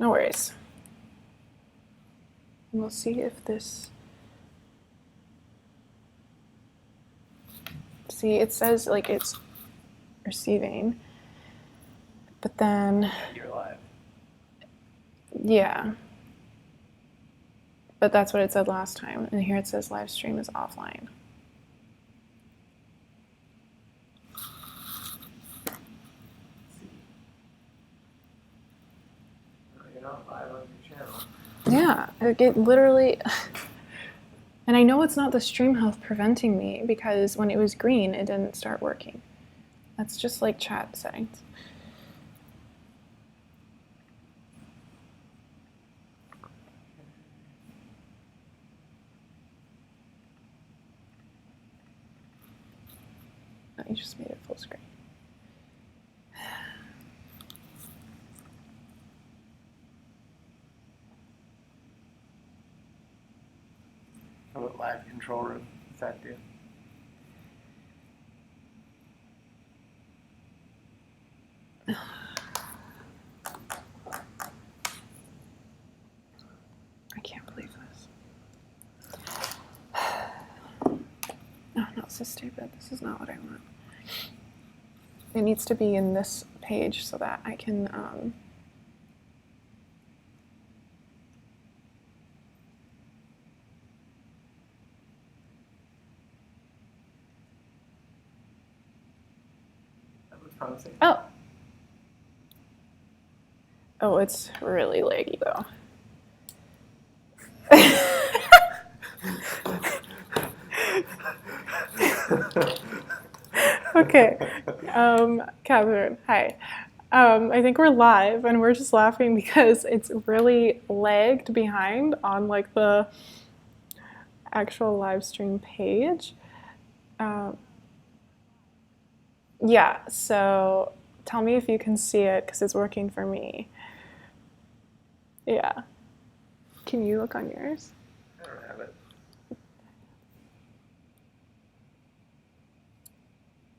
No worries. We'll see if this... See, it says like it's receiving, but then... You're live. Yeah. But that's what it said last time. And here it says live stream is offline. You're not live on your channel. Yeah, it literally... And I know it's not the stream health preventing me because when it was green, it didn't start working. That's just like chat settings. Oh, you just made it full screen. How about live control room? Does that do? I can't believe this. No, no, this is stupid. This is not what I want. It needs to be in this page so that I can That was promising. Oh. Oh, it's really laggy though. Okay, Catherine, hi. I think we're live and we're just laughing because it's really lagged behind on like the actual live stream page. Yeah, so tell me if you can see it because it's working for me. Yeah. Can you look on yours? I don't have it.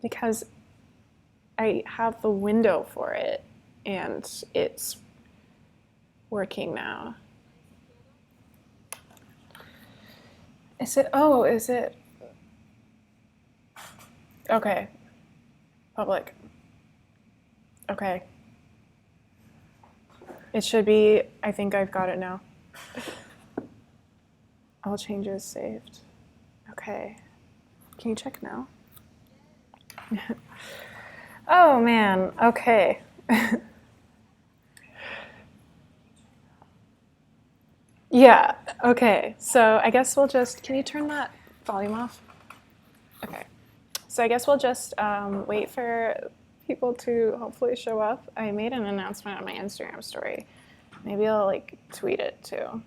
Because I have the window for it and it's working now. Is it? Oh, is it? Okay. Public. Okay. It should be, I think I've got it now. All changes saved. Okay. Can you check now? Oh man, okay. Yeah, okay. So I guess we'll just, can you turn that volume off? Okay. So I guess we'll just wait for people to hopefully show up. I made an announcement on my Instagram story. Maybe I'll like tweet it too.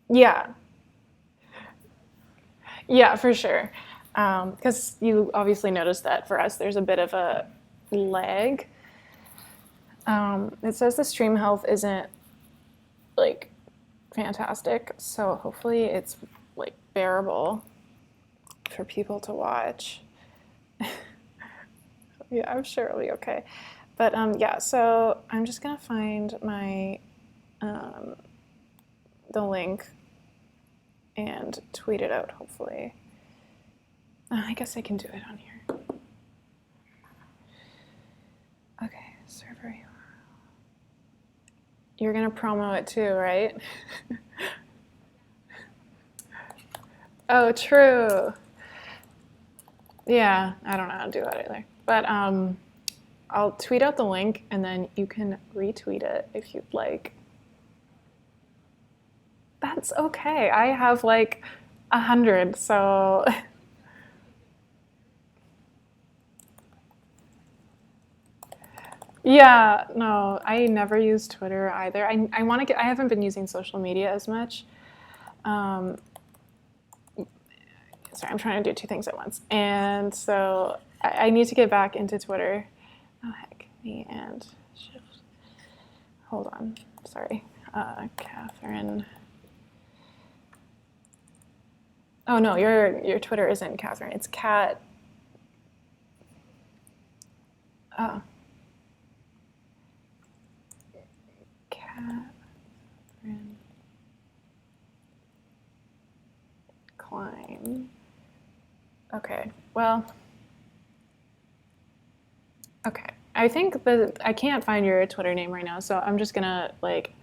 Yeah. Yeah, for sure. Because you obviously noticed that for us, there's a bit of a lag. It says the stream health isn't like fantastic, so hopefully it's like bearable for people to watch. Yeah, I'm sure it'll be okay. But yeah, so I'm just gonna find my the link and tweet it out, hopefully. I guess I can do it on here. Okay, server URL. You're gonna promo it too, right? Oh, true. Yeah, I don't know how to do that either. But I'll tweet out the link and then you can retweet it if you'd like. That's okay. I have like 100, so. Yeah, no, I never use Twitter either. I want to get, I haven't been using social media as much. Sorry, I'm trying to do two things at once. And so I need to get back into Twitter. Oh, heck, me and shift. Hold on, sorry. Catherine. Oh no, your Twitter isn't Catherine, it's Cat. Oh, Catherine Klein. Okay, well, okay. I think that I can't find your Twitter name right now, so I'm just gonna like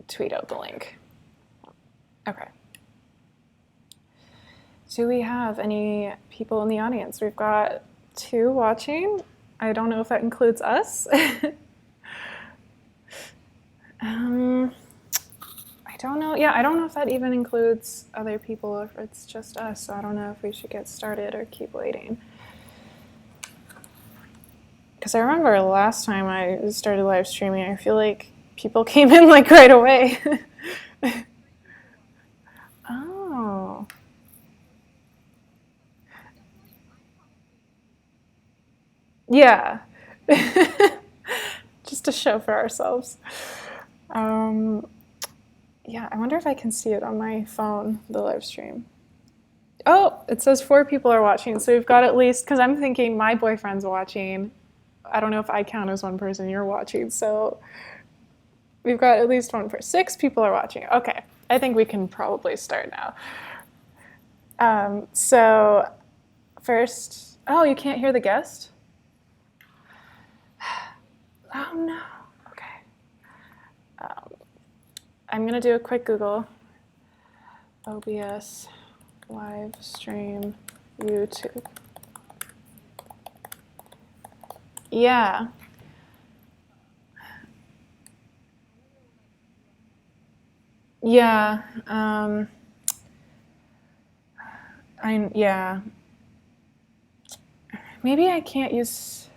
tweet out the link. Okay. Do we have any people in the audience? We've got 2 watching. I don't know if that includes us. I don't know. Yeah, I don't know if that even includes other people or if it's just us. So I don't know if we should get started or keep waiting. Because I remember last time I started live streaming, I feel like people came in like right away. Oh. Yeah. Just to show for ourselves. Yeah, I wonder if I can see it on my phone, the live stream. Oh, it says 4 people are watching, so we've got at least, because I'm thinking my boyfriend's watching. I don't know if I count as one person you're watching, so we've got at least 1 person. 6 people are watching. Okay, I think we can probably start now. So first, oh, you can't hear the guest? Oh no, okay. I'm gonna do a quick Google. OBS live stream YouTube. Yeah. Yeah. Yeah. Maybe I can't use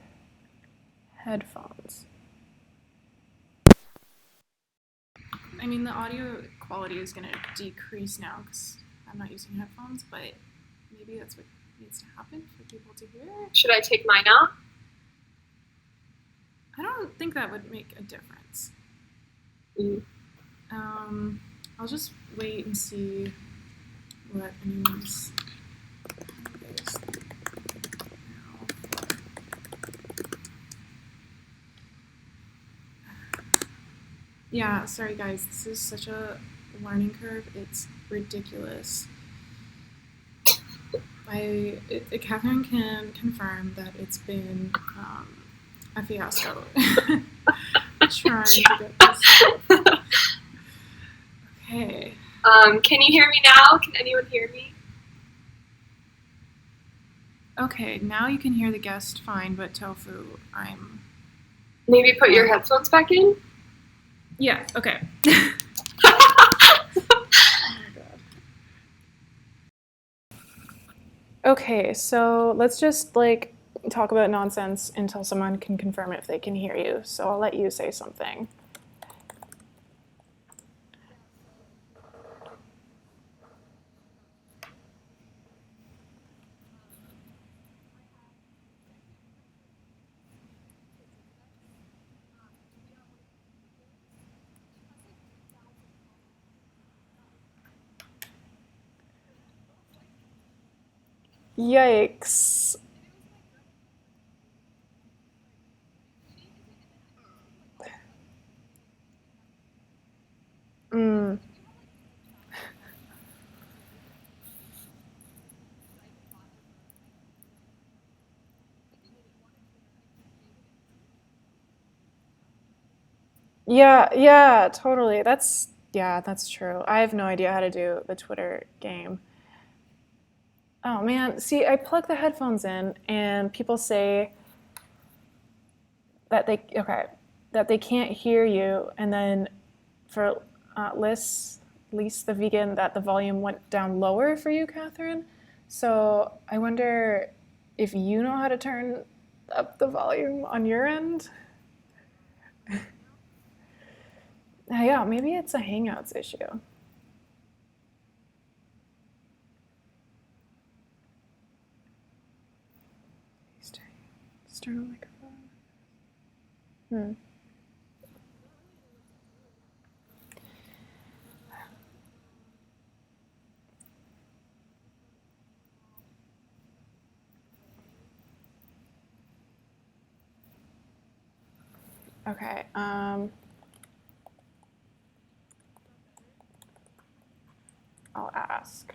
headphones. I mean, the audio quality is going to decrease now because I'm not using headphones, but maybe that's what needs to happen for people to hear. Should I take mine out? I don't think that would make a difference. I'll just wait and see what anyone's is now. Yeah, sorry guys, this is such a learning curve. It's ridiculous. Catherine can confirm that it's been a fiasco trying to get this. Okay. Can you hear me now? Can anyone hear me? Okay, now you can hear the guest fine, but Tofu, Maybe put your headphones back in? Yeah, okay. Oh my god. Okay, so let's just talk about nonsense until someone can confirm if they can hear you. So I'll let you say something. Yikes. Yeah, totally. That's true. I have no idea how to do the Twitter game. Oh man, see, I plug the headphones in and people say that they can't hear you, and then for Liz the vegan, that the volume went down lower for you, Catherine. So I wonder if you know how to turn up the volume on your end. Yeah, maybe it's a Hangouts issue. External microphone. Okay. I'll ask.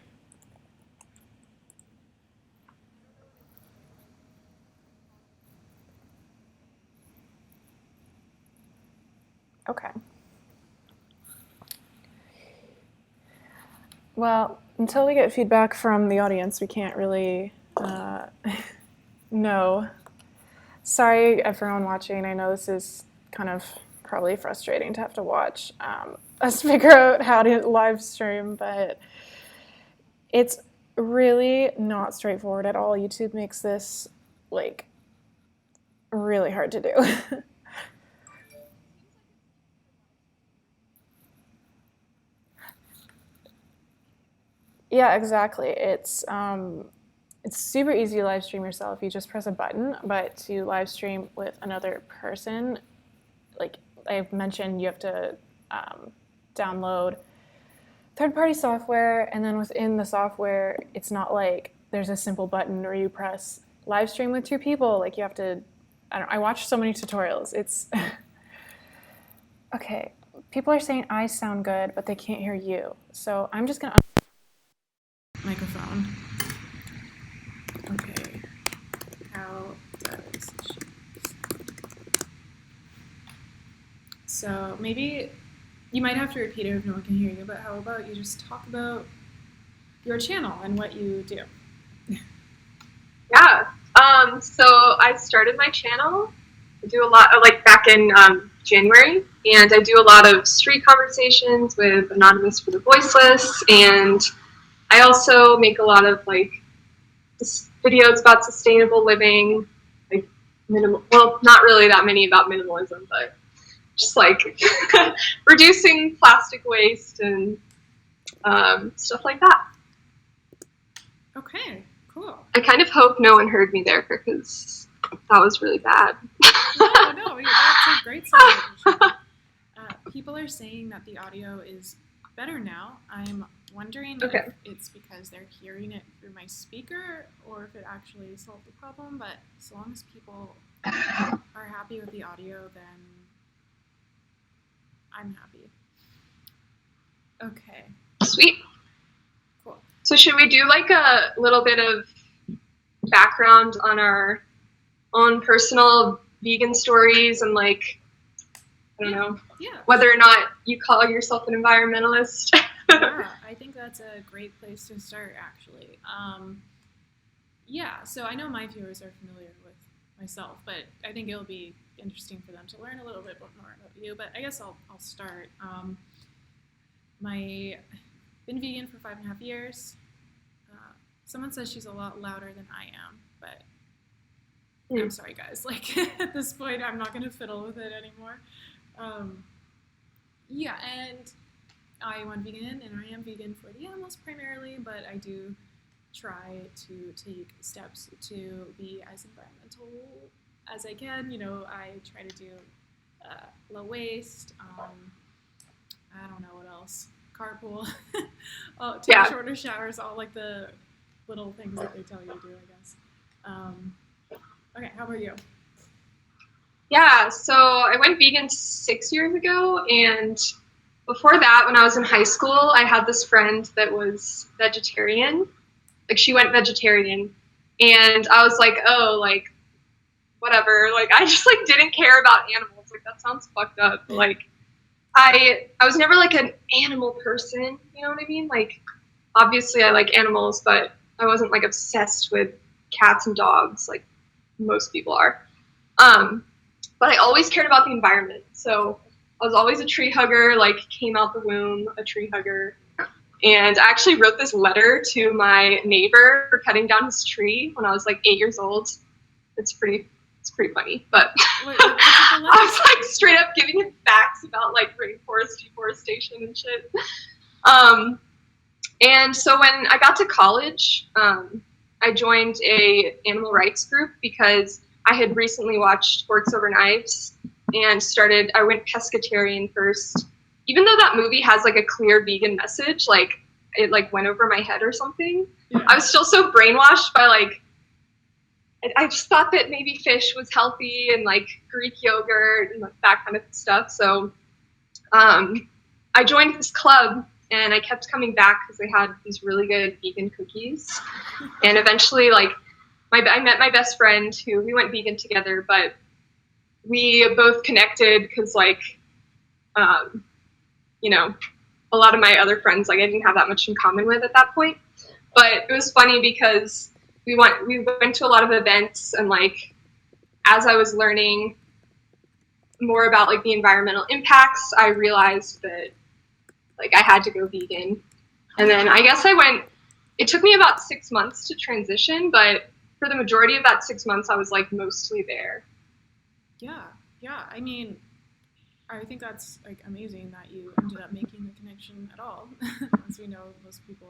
Okay. Well, until we get feedback from the audience, we can't really know. Sorry, everyone watching. I know this is kind of probably frustrating to have to watch us figure out how to live stream, but it's really not straightforward at all. YouTube makes this like really hard to do. Yeah, exactly. It's super easy to live stream yourself. You just press a button, but to live stream with another person, like I've mentioned, you have to download third-party software, and then within the software, it's not like there's a simple button or you press live stream with two people. Like you have to, I watched so many tutorials. It's, okay. People are saying I sound good, but they can't hear you. So I'm just gonna microphone. Okay. How does she... So maybe you might have to repeat it if no one can hear you, but how about you just talk about your channel and what you do? Yeah. So I started my channel. I do a lot of, like, back in January, and I do a lot of street conversations with Anonymous for the Voiceless, and I also make a lot of like videos about sustainable living, like well, not really that many about minimalism, but just like reducing plastic waste and stuff like that. Okay, cool. I kind of hope no one heard me there because that was really bad. No, that's a great celebration. People are saying that the audio is better now. I'm wondering if it's because they're hearing it through my speaker or if it actually solved the problem, but as long as people are happy with the audio, then I'm happy. Okay. Sweet. Cool. So should we do like a little bit of background on our own personal vegan stories and like, I don't know, whether or not you call yourself an environmentalist? Yeah, I think that's a great place to start, actually. Yeah, so I know my viewers are familiar with myself, but I think it'll be interesting for them to learn a little bit more about you. But I guess I'll start. I've been vegan for 5.5 years. Someone says she's a lot louder than I am, but I'm sorry, guys. Like at this point, I'm not going to fiddle with it anymore. Yeah, and I went vegan, and I am vegan for the animals primarily, but I do try to take steps to be as environmental as I can. You know, I try to do low waste. I don't know what else. Carpool. Take shorter showers. All like the little things that they tell you to do, I guess. Okay, how about you? Yeah, so I went vegan 6 years ago, and before that, when I was in high school, I had this friend that was vegetarian. Like, she went vegetarian, and I was like, oh, like, whatever. Like, I just, like, didn't care about animals. Like, that sounds fucked up. Like, I was never, like, an animal person, you know what I mean? Like, obviously I like animals, but I wasn't, like, obsessed with cats and dogs like most people are. But I always cared about the environment. So I was always a tree hugger, like came out the womb a tree hugger. And I actually wrote this letter to my neighbor for cutting down his tree when I was like 8 years old. It's pretty funny, but I was like straight up giving him facts about like rainforest deforestation and shit. And so when I got to college, I joined a animal rights group because I had recently watched Forks Over Knives and I went pescatarian first. Even though that movie has like a clear vegan message, like it like went over my head or something. Yeah. I was still so brainwashed by like I just thought that maybe fish was healthy and like Greek yogurt and like that kind of stuff. So I joined this club and I kept coming back because they had these really good vegan cookies. And eventually, like, I met my best friend who we went vegan together, but we both connected because, like, you know, a lot of my other friends, like, I didn't have that much in common with at that point. But it was funny because we went to a lot of events, and like, as I was learning more about like the environmental impacts, I realized that like I had to go vegan. And then I guess it took me about 6 months to transition, but for the majority of that 6 months, I was like mostly there. Yeah. I mean, I think that's like amazing that you ended up making the connection at all, as we know most people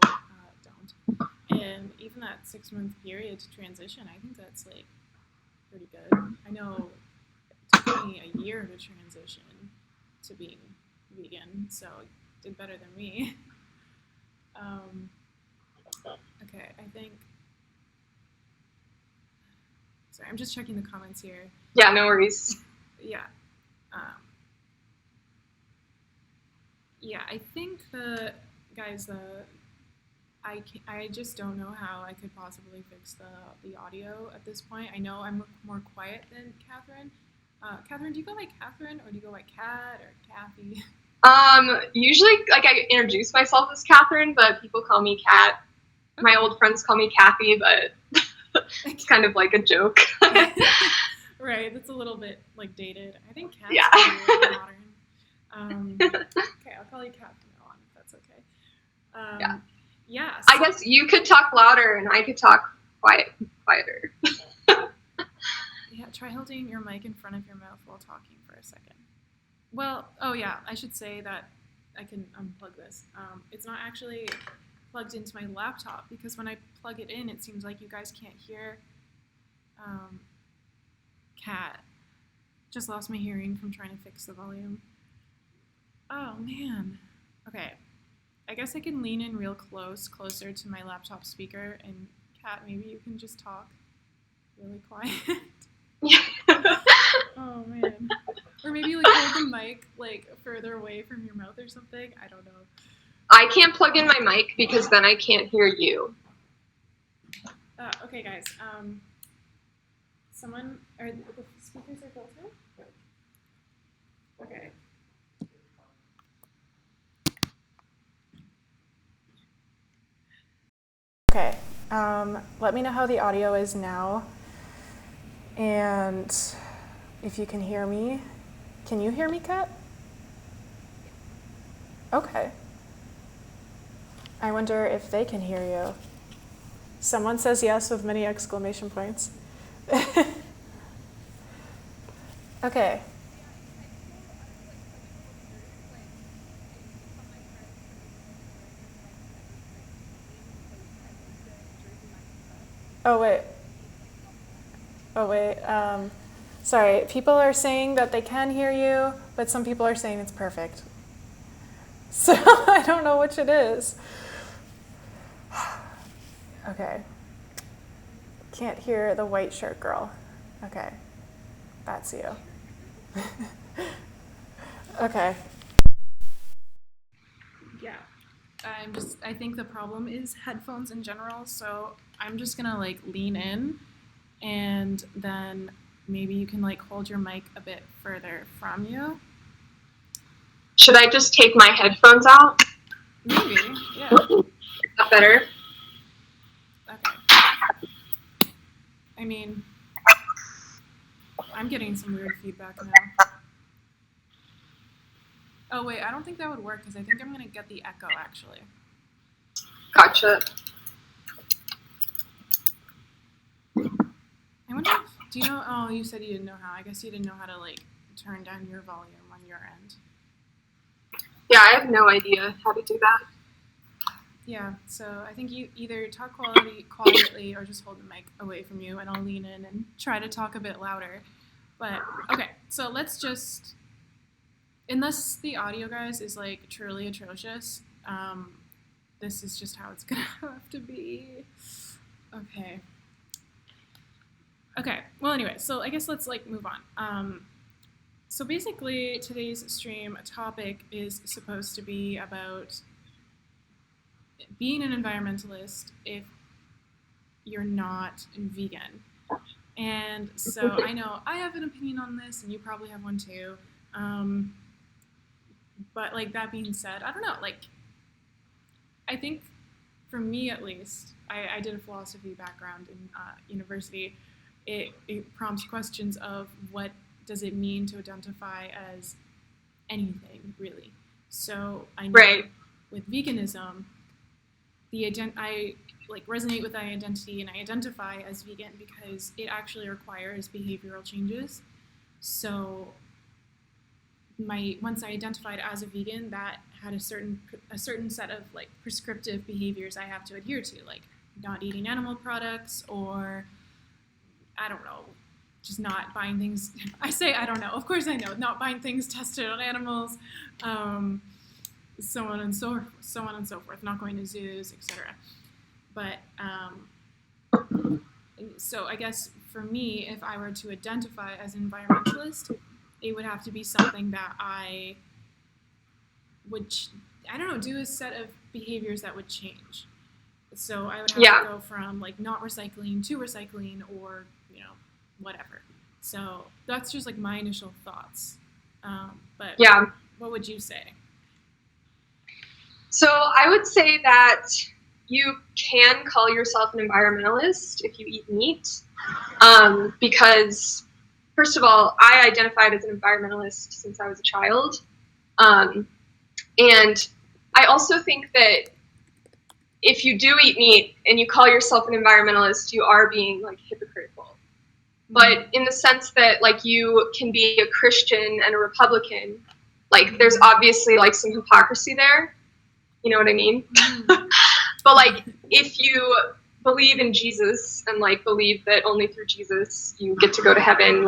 don't. And even that 6 month period to transition, I think that's like pretty good. I know it took me a year to transition to being vegan, so it did better than me. Okay, I think. Sorry, I'm just checking the comments here. Yeah, no worries. Yeah. Yeah, I think I just don't know how I could possibly fix the audio at this point. I know I'm more quiet than Catherine. Catherine, do you go by Catherine or do you go by Kat or Kathy? Usually, like, I introduce myself as Catherine, but people call me Kat. Okay. My old friends call me Kathy, but it's kind of like a joke. Right, that's a little bit like dated. I think Kat's really modern. Okay, I'll call you Kat from now on if that's okay. Yeah. So, I guess you could talk louder and I could talk quieter. Yeah, try holding your mic in front of your mouth while talking for a second. Well, oh yeah, I should say that I can unplug this. It's not actually plugged into my laptop because when I plug it in, it seems like you guys can't hear Kat. Just lost my hearing from trying to fix the volume. Oh man. Okay. I guess I can lean in real closer to my laptop speaker, and Kat, maybe you can just talk really quiet. Oh man. Or maybe like hold the mic like further away from your mouth or something. I don't know. I can't plug in my mic because then I can't hear you. Okay, guys. The speakers are built in? Okay. Okay, let me know how the audio is now, and if you can hear me. Can you hear me, Kat? Okay. I wonder if they can hear you. Someone says yes with many exclamation points. Okay. Oh, wait. Sorry, people are saying that they can hear you, but some people are saying it's perfect. So I don't know which it is. Okay. Can't hear the white shirt girl. Okay. That's you. Okay. Yeah. I think the problem is headphones in general, so I'm just gonna like lean in, and then maybe you can like hold your mic a bit further from you. Should I just take my headphones out? Maybe, yeah. Is that better? Okay. I mean, I'm getting some weird feedback now. Oh wait, I don't think that would work because I think I'm gonna get the echo actually. Gotcha. I wonder do you know, oh, you said you didn't know how. I guess you didn't know how to like turn down your volume on your end. Yeah, I have no idea how to do that. Yeah, so I think you either talk quietly or just hold the mic away from you, and I'll lean in and try to talk a bit louder. But, okay, so let's just, unless the audio, guys, is like truly atrocious, this is just how it's gonna have to be. Okay. Okay. Well, anyway, so I guess let's move on. So basically, today's stream topic is supposed to be about being an environmentalist if you're not vegan. And so I know I have an opinion on this, and you probably have one too. But that being said, I don't know. I think for me at least, I did a philosophy background in university. It prompts questions of what does it mean to identify as anything, really. So I know with veganism, I resonate with that identity, and I identify as vegan because it actually requires behavioral changes. So once I identified as a vegan, that had a certain set of prescriptive behaviors I have to adhere to, like not eating animal products, or I don't know, just not buying things. I say I don't know. Of course I know. Not buying things tested on animals, so on and so forth. Not going to zoos, etc. But so I guess for me, if I were to identify as an environmentalist, it would have to be something that I would, do a set of behaviors that would change. So I would have to go from not recycling to recycling, or whatever. So that's just my initial thoughts. But what would you say? So I would say that you can call yourself an environmentalist if you eat meat, because first of all, I identified as an environmentalist since I was a child. And I also think that if you do eat meat and you call yourself an environmentalist, you are being hypocritical. But in the sense that you can be a Christian and a Republican, there's obviously some hypocrisy there. You know what I mean? But if you believe in Jesus and believe that only through Jesus you get to go to heaven,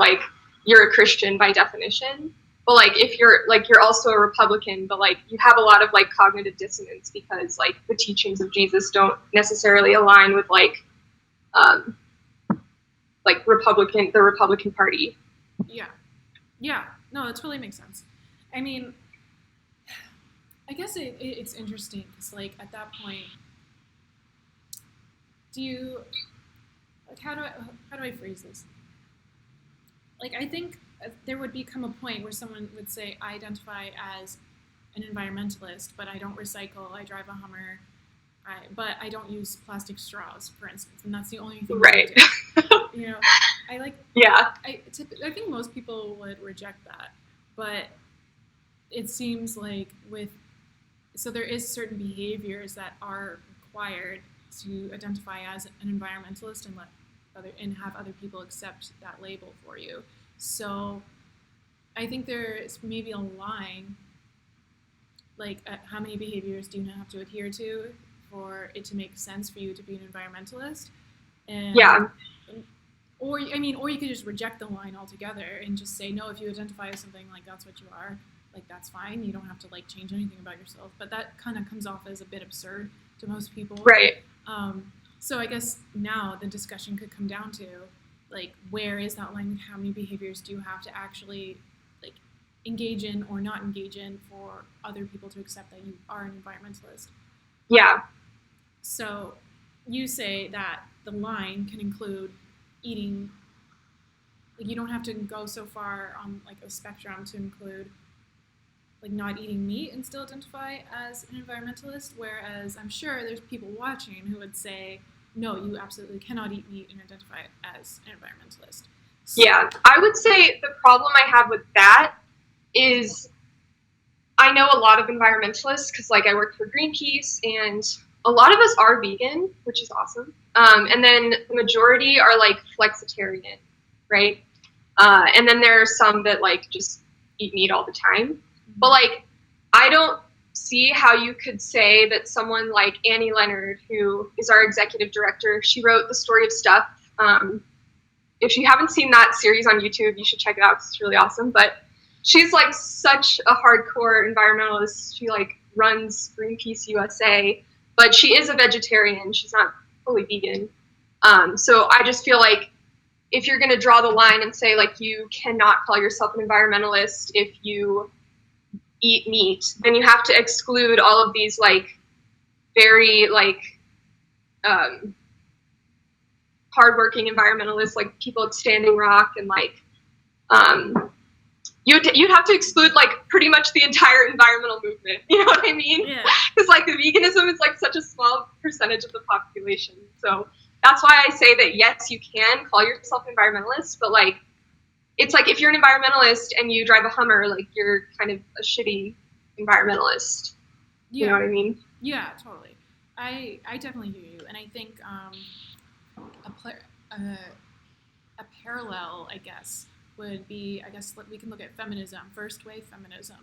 you're a Christian by definition. But if you're also a Republican, but you have a lot of cognitive dissonance because the teachings of Jesus don't necessarily align with the Republican Party. Yeah, no, that totally makes sense. I mean, I guess it's interesting because at that point, do you how do I phrase this? I think there would become a point where someone would say, I identify as an environmentalist, but I don't recycle, I drive a Hummer, but I don't use plastic straws, for instance, and that's the only thing I do. I think most people would reject that, but it seems so there is certain behaviors that are required to identify as an environmentalist and have other people accept that label for you. So I think there's maybe a line, how many behaviors do you have to adhere to for it to make sense for you to be an environmentalist? And, or you could just reject the line altogether and just say, no, if you identify as something, that's what you are, that's fine. You don't have to change anything about yourself. But that kind of comes off as a bit absurd to most people. Right. So I guess now the discussion could come down to where is that line? How many behaviors do you have to actually engage in or not engage in for other people to accept that you are an environmentalist? Yeah. So you say that the line can include eating. You don't have to go so far on a spectrum to include not eating meat and still identify as an environmentalist, whereas I'm sure there's people watching who would say, no, you absolutely cannot eat meat and identify as an environmentalist. So, yeah, I would say the problem I have with that is I know a lot of environmentalists because I work for Greenpeace, and a lot of us are vegan, which is awesome. And then the majority are flexitarian, right? And then there are some that just eat meat all the time. But I don't see how you could say that someone like Annie Leonard, who is our executive director, she wrote The Story of Stuff. If you haven't seen that series on YouTube, you should check it out because it's really awesome. But she's such a hardcore environmentalist. She runs Greenpeace USA, but she is a vegetarian. She's not fully vegan. So I just feel if you're going to draw the line and say, like, you cannot call yourself an environmentalist if you eat meat, then you have to exclude all of these, like, very, like, hardworking environmentalists, like people at Standing Rock, and, like, you'd have to exclude, like, pretty much the entire environmental movement. You know what I mean? Yeah. Because, like, the veganism is, like, such a small percentage of the population. So that's why I say that, yes, you can call yourself an environmentalist, but, like, it's like if you're an environmentalist and you drive a Hummer, like, you're kind of a shitty environmentalist. Yeah. You know what I mean? Yeah, totally. I definitely hear you, and I think a parallel, I guess, would be, I guess we can look at feminism, first wave feminism.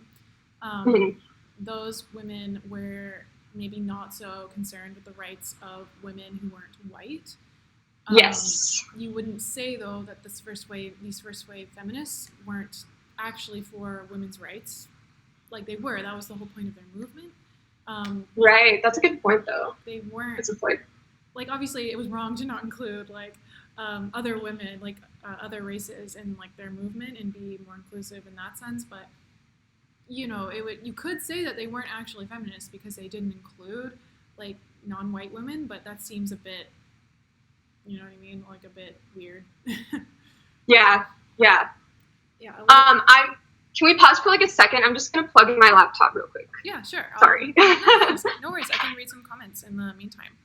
Those women were maybe not so concerned with the rights of women who weren't white. Yes. You wouldn't say, though, that these first wave feminists weren't actually for women's rights. Like, they were. That was the whole point of their movement. Right. That's a good point, though. They weren't. It's a point. Like, obviously, it was wrong to not include, like, other women, like, other races in, like, their movement and be more inclusive in that sense. But, you know, you could say that they weren't actually feminists because they didn't include, like, non-white women, but that seems a bit, you know what I mean, like, a bit weird. Yeah. Can we pause for, like, a second? I'm just gonna plug in my laptop real quick. Yeah, sure. Sorry. No worries. I can read some comments in the meantime.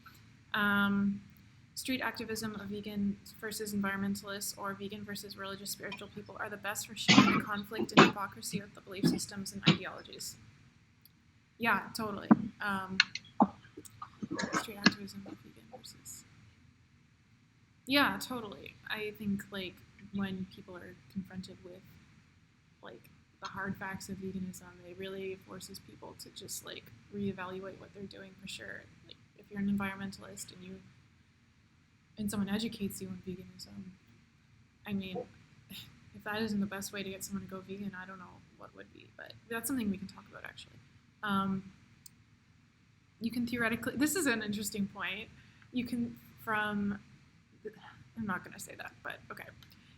Street activism of vegan versus environmentalists or vegan versus religious spiritual people are the best for showing the conflict and hypocrisy of the belief systems and ideologies. Yeah, totally. Street activism of vegan versus... Yeah, totally. I think, like, when people are confronted with, like, the hard facts of veganism, it really forces people to just, like, reevaluate what they're doing for sure. Like, if you're an environmentalist and someone educates you on veganism, I mean, if that isn't the best way to get someone to go vegan, I don't know what would be. But that's something we can talk about, actually. You can theoretically... This is an interesting point. You can, I'm not going to say that, but okay.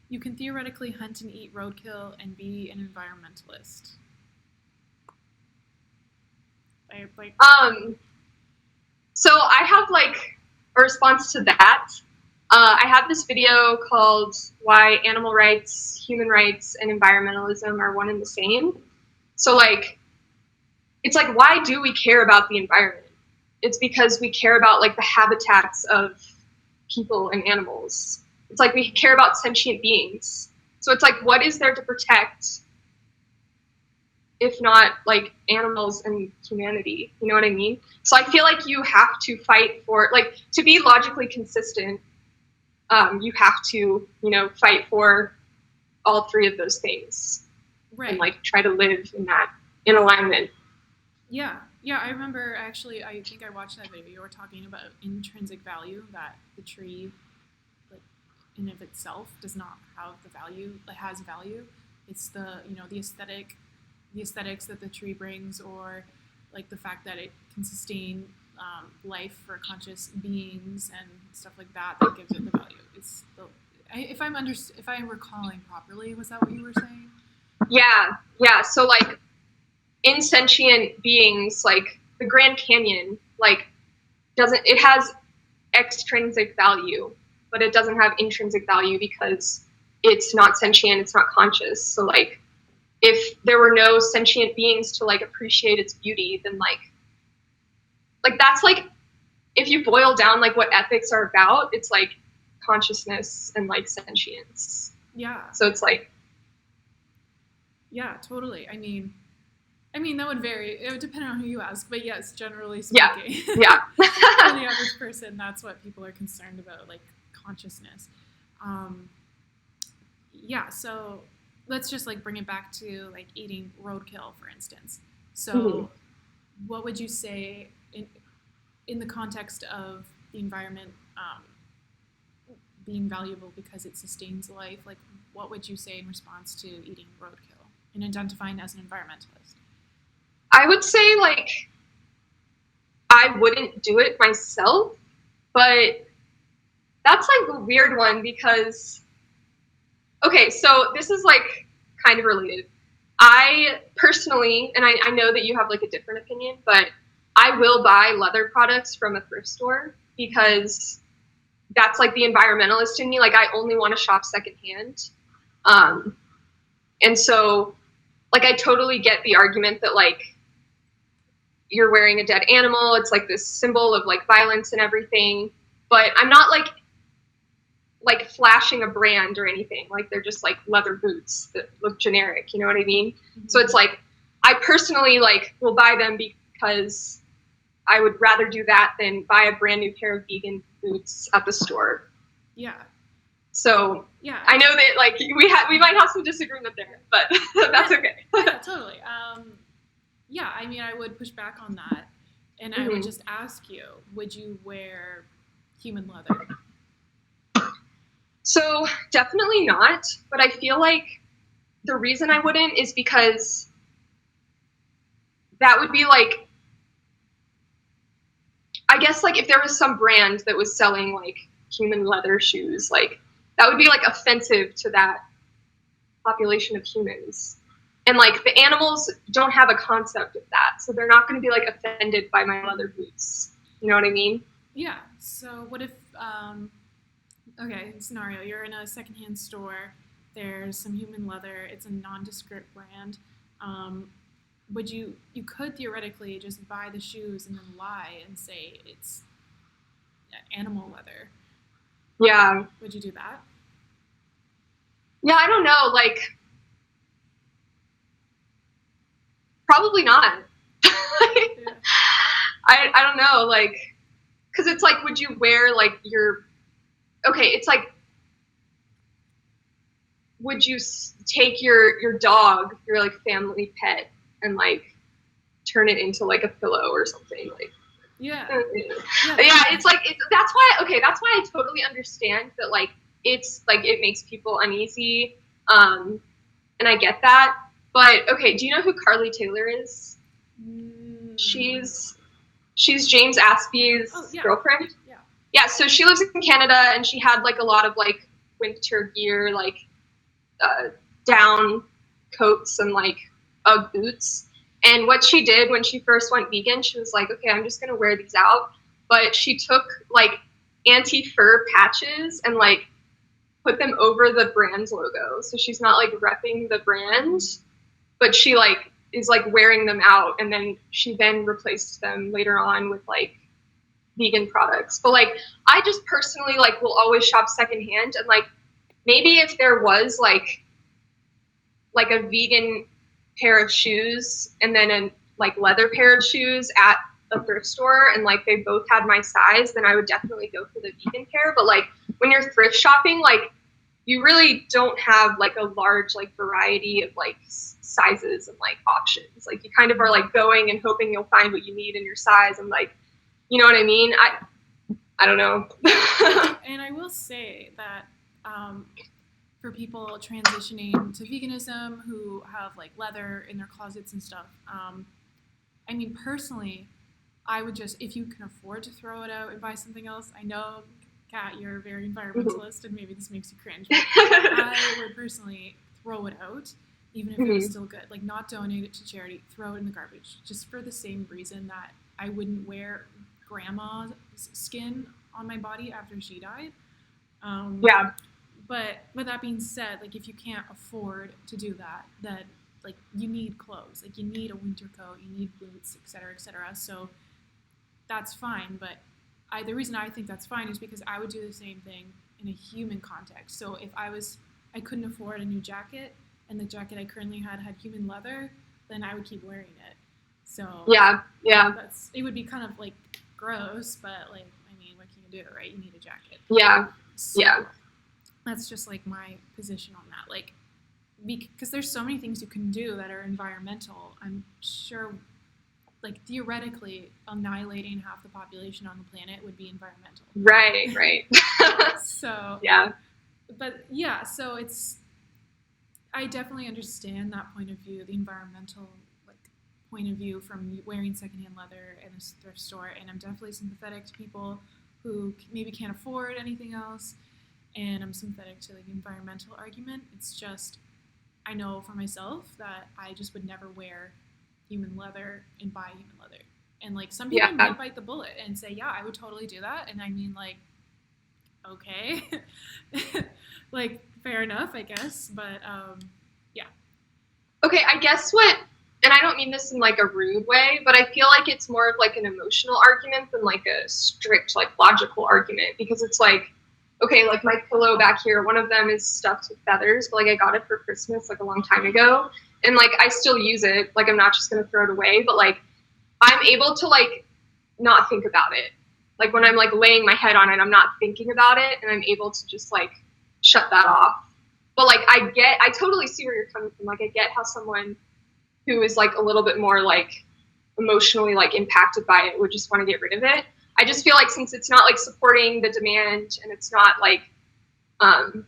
You can theoretically hunt and eat roadkill and be an environmentalist. So I have, like, a response to that. I have this video called Why Animal Rights, Human Rights, and Environmentalism Are One and the Same. So, like, it's like, why do we care about the environment? It's because we care about, like, the habitats of people and animals. It's like we care about sentient beings. So it's like, what is there to protect if not, like, animals and humanity? You know what I mean? So I feel like you have to fight for, like, to be logically consistent, you have to, you know, fight for all three of those things. Right. And, like, try to live in alignment. Yeah. Yeah, I remember, actually, I think I watched that video. You were talking about intrinsic value, that the tree, like, in of itself does not have the value, it has value. It's the, you know, the aesthetics that the tree brings, or, like, the fact that it can sustain life for conscious beings and stuff like that gives it the value. It's the, if I'm recalling properly, was that what you were saying? Yeah. So, like, insentient beings, like the Grand Canyon, like, it has extrinsic value, but it doesn't have intrinsic value because it's not sentient, it's not conscious. So, like, if there were no sentient beings to, like, appreciate its beauty, then, like that's, like, if you boil down, like, what ethics are about, it's, like, consciousness and, like, sentience. Yeah. So it's like... Yeah, totally. I mean, that would vary. It would depend on who you ask, but yes, generally speaking. Yeah. For the average person, that's what people are concerned about, like, consciousness. Yeah, so let's just, like, bring it back to, like, eating roadkill, for instance. So what would you say in the context of the environment being valuable because it sustains life? Like, what would you say in response to eating roadkill and identifying as an environmentalist? I would say, like, I wouldn't do it myself, but that's, like, a weird one because Okay, so this is like kind of related. I personally, and I know that you have like a different opinion, but I will buy leather products from a thrift store because that's like the environmentalist in me. Like I only want to shop secondhand. And so like I totally get the argument that like you're wearing a dead animal. It's like this symbol of like violence and everything. But I'm not like flashing a brand or anything. Like they're just like leather boots that look generic, you know what I mean? Mm-hmm. So it's like I personally like will buy them because I would rather do that than buy a brand new pair of vegan boots at the store. Yeah. So yeah, I know that like we might have some disagreement there, but that's okay. Yeah, totally. Yeah, I mean, I would push back on that, and I would just ask you: would you wear human leather? So definitely not. But I feel like the reason I wouldn't is because that would be like, I guess like if there was some brand that was selling like human leather shoes, like that would be like offensive to that population of humans. And like the animals don't have a concept of that, so they're not going to be like offended by my leather boots. You know what I mean? Yeah. So what if, okay, scenario, you're in a secondhand store, there's some human leather, it's a nondescript brand. You could theoretically just buy the shoes and then lie and say it's animal leather. Yeah. Would you do that? Yeah, I don't know. Like, probably not. Yeah. I don't know. Like, because it's like, would you wear like okay, it's like, would you take your dog, your like family pet, and like turn it into like a pillow or something? Like, yeah, it's like that's why I totally understand that like it's like it makes people uneasy, and I get that. But okay, do you know who Carly Taylor is? She's James Aspey's girlfriend. Yeah, so she lives in Canada, and she had like a lot of like winter gear, like down coats and like Ugg boots. And what she did when she first went vegan, she was like, okay, I'm just gonna wear these out. But she took like anti-fur patches and like put them over the brand's logo. So she's not like repping the brand, but she like is like wearing them out, and then she replaced them later on with like vegan products. But like I just personally like will always shop secondhand, and like maybe if there was like a vegan pair of shoes and then a like leather pair of shoes at a thrift store and like they both had my size, then I would definitely go for the vegan pair. But like when you're thrift shopping, like you really don't have like a large like variety of like sizes and like options. Like you kind of are like going and hoping you'll find what you need in your size, and like, you know what I mean? I don't know. And I will say that for people transitioning to veganism who have like leather in their closets and stuff, I mean, personally, I would just, if you can afford to throw it out and buy something else, I know, Kat, you're a very environmentalist, and maybe this makes you cringe, but I would personally throw it out, even if it was still good. Like, not donate it to charity, throw it in the garbage, just for the same reason that I wouldn't wear grandma's skin on my body after she died. Yeah. But with that being said, like, if you can't afford to do that, then like you need clothes, like you need a winter coat, you need boots, et cetera, so that's fine. But the reason I think that's fine is because I would do the same thing in a human context. So if I couldn't afford a new jacket, and the jacket I currently had human leather, then I would keep wearing it. So yeah, it would be kind of like gross, but like, I mean, what can you do, right? You need a jacket. So, that's just like my position on that. Like, because there's so many things you can do that are environmental. I'm sure, like, theoretically, annihilating half the population on the planet would be environmental. Right. So yeah. But yeah, so I definitely understand that point of view, the environmental point of view from wearing secondhand leather in a thrift store, and I'm definitely sympathetic to people who maybe can't afford anything else. and I'm sympathetic to like the environmental argument. It's just, I know for myself that I just would never wear human leather and buy human leather. And like some people might bite the bullet and say, yeah, I would totally do that. And I mean, like, okay, like fair enough, I guess. But yeah. Okay, I guess and I don't mean this in like a rude way, but I feel like it's more of like an emotional argument than like a strict like logical argument, because it's like, okay, like my pillow back here, one of them is stuffed with feathers, but like I got it for Christmas like a long time ago, and like I still use it. Like I'm not just gonna throw it away, but like I'm able to like not think about it. Like when I'm like laying my head on it, I'm not thinking about it, and I'm able to just like shut that off. But like I totally see where you're coming from. Like I get how someone who is like a little bit more like emotionally like impacted by it would just want to get rid of it. I just feel like since it's not like supporting the demand, and it's not like, I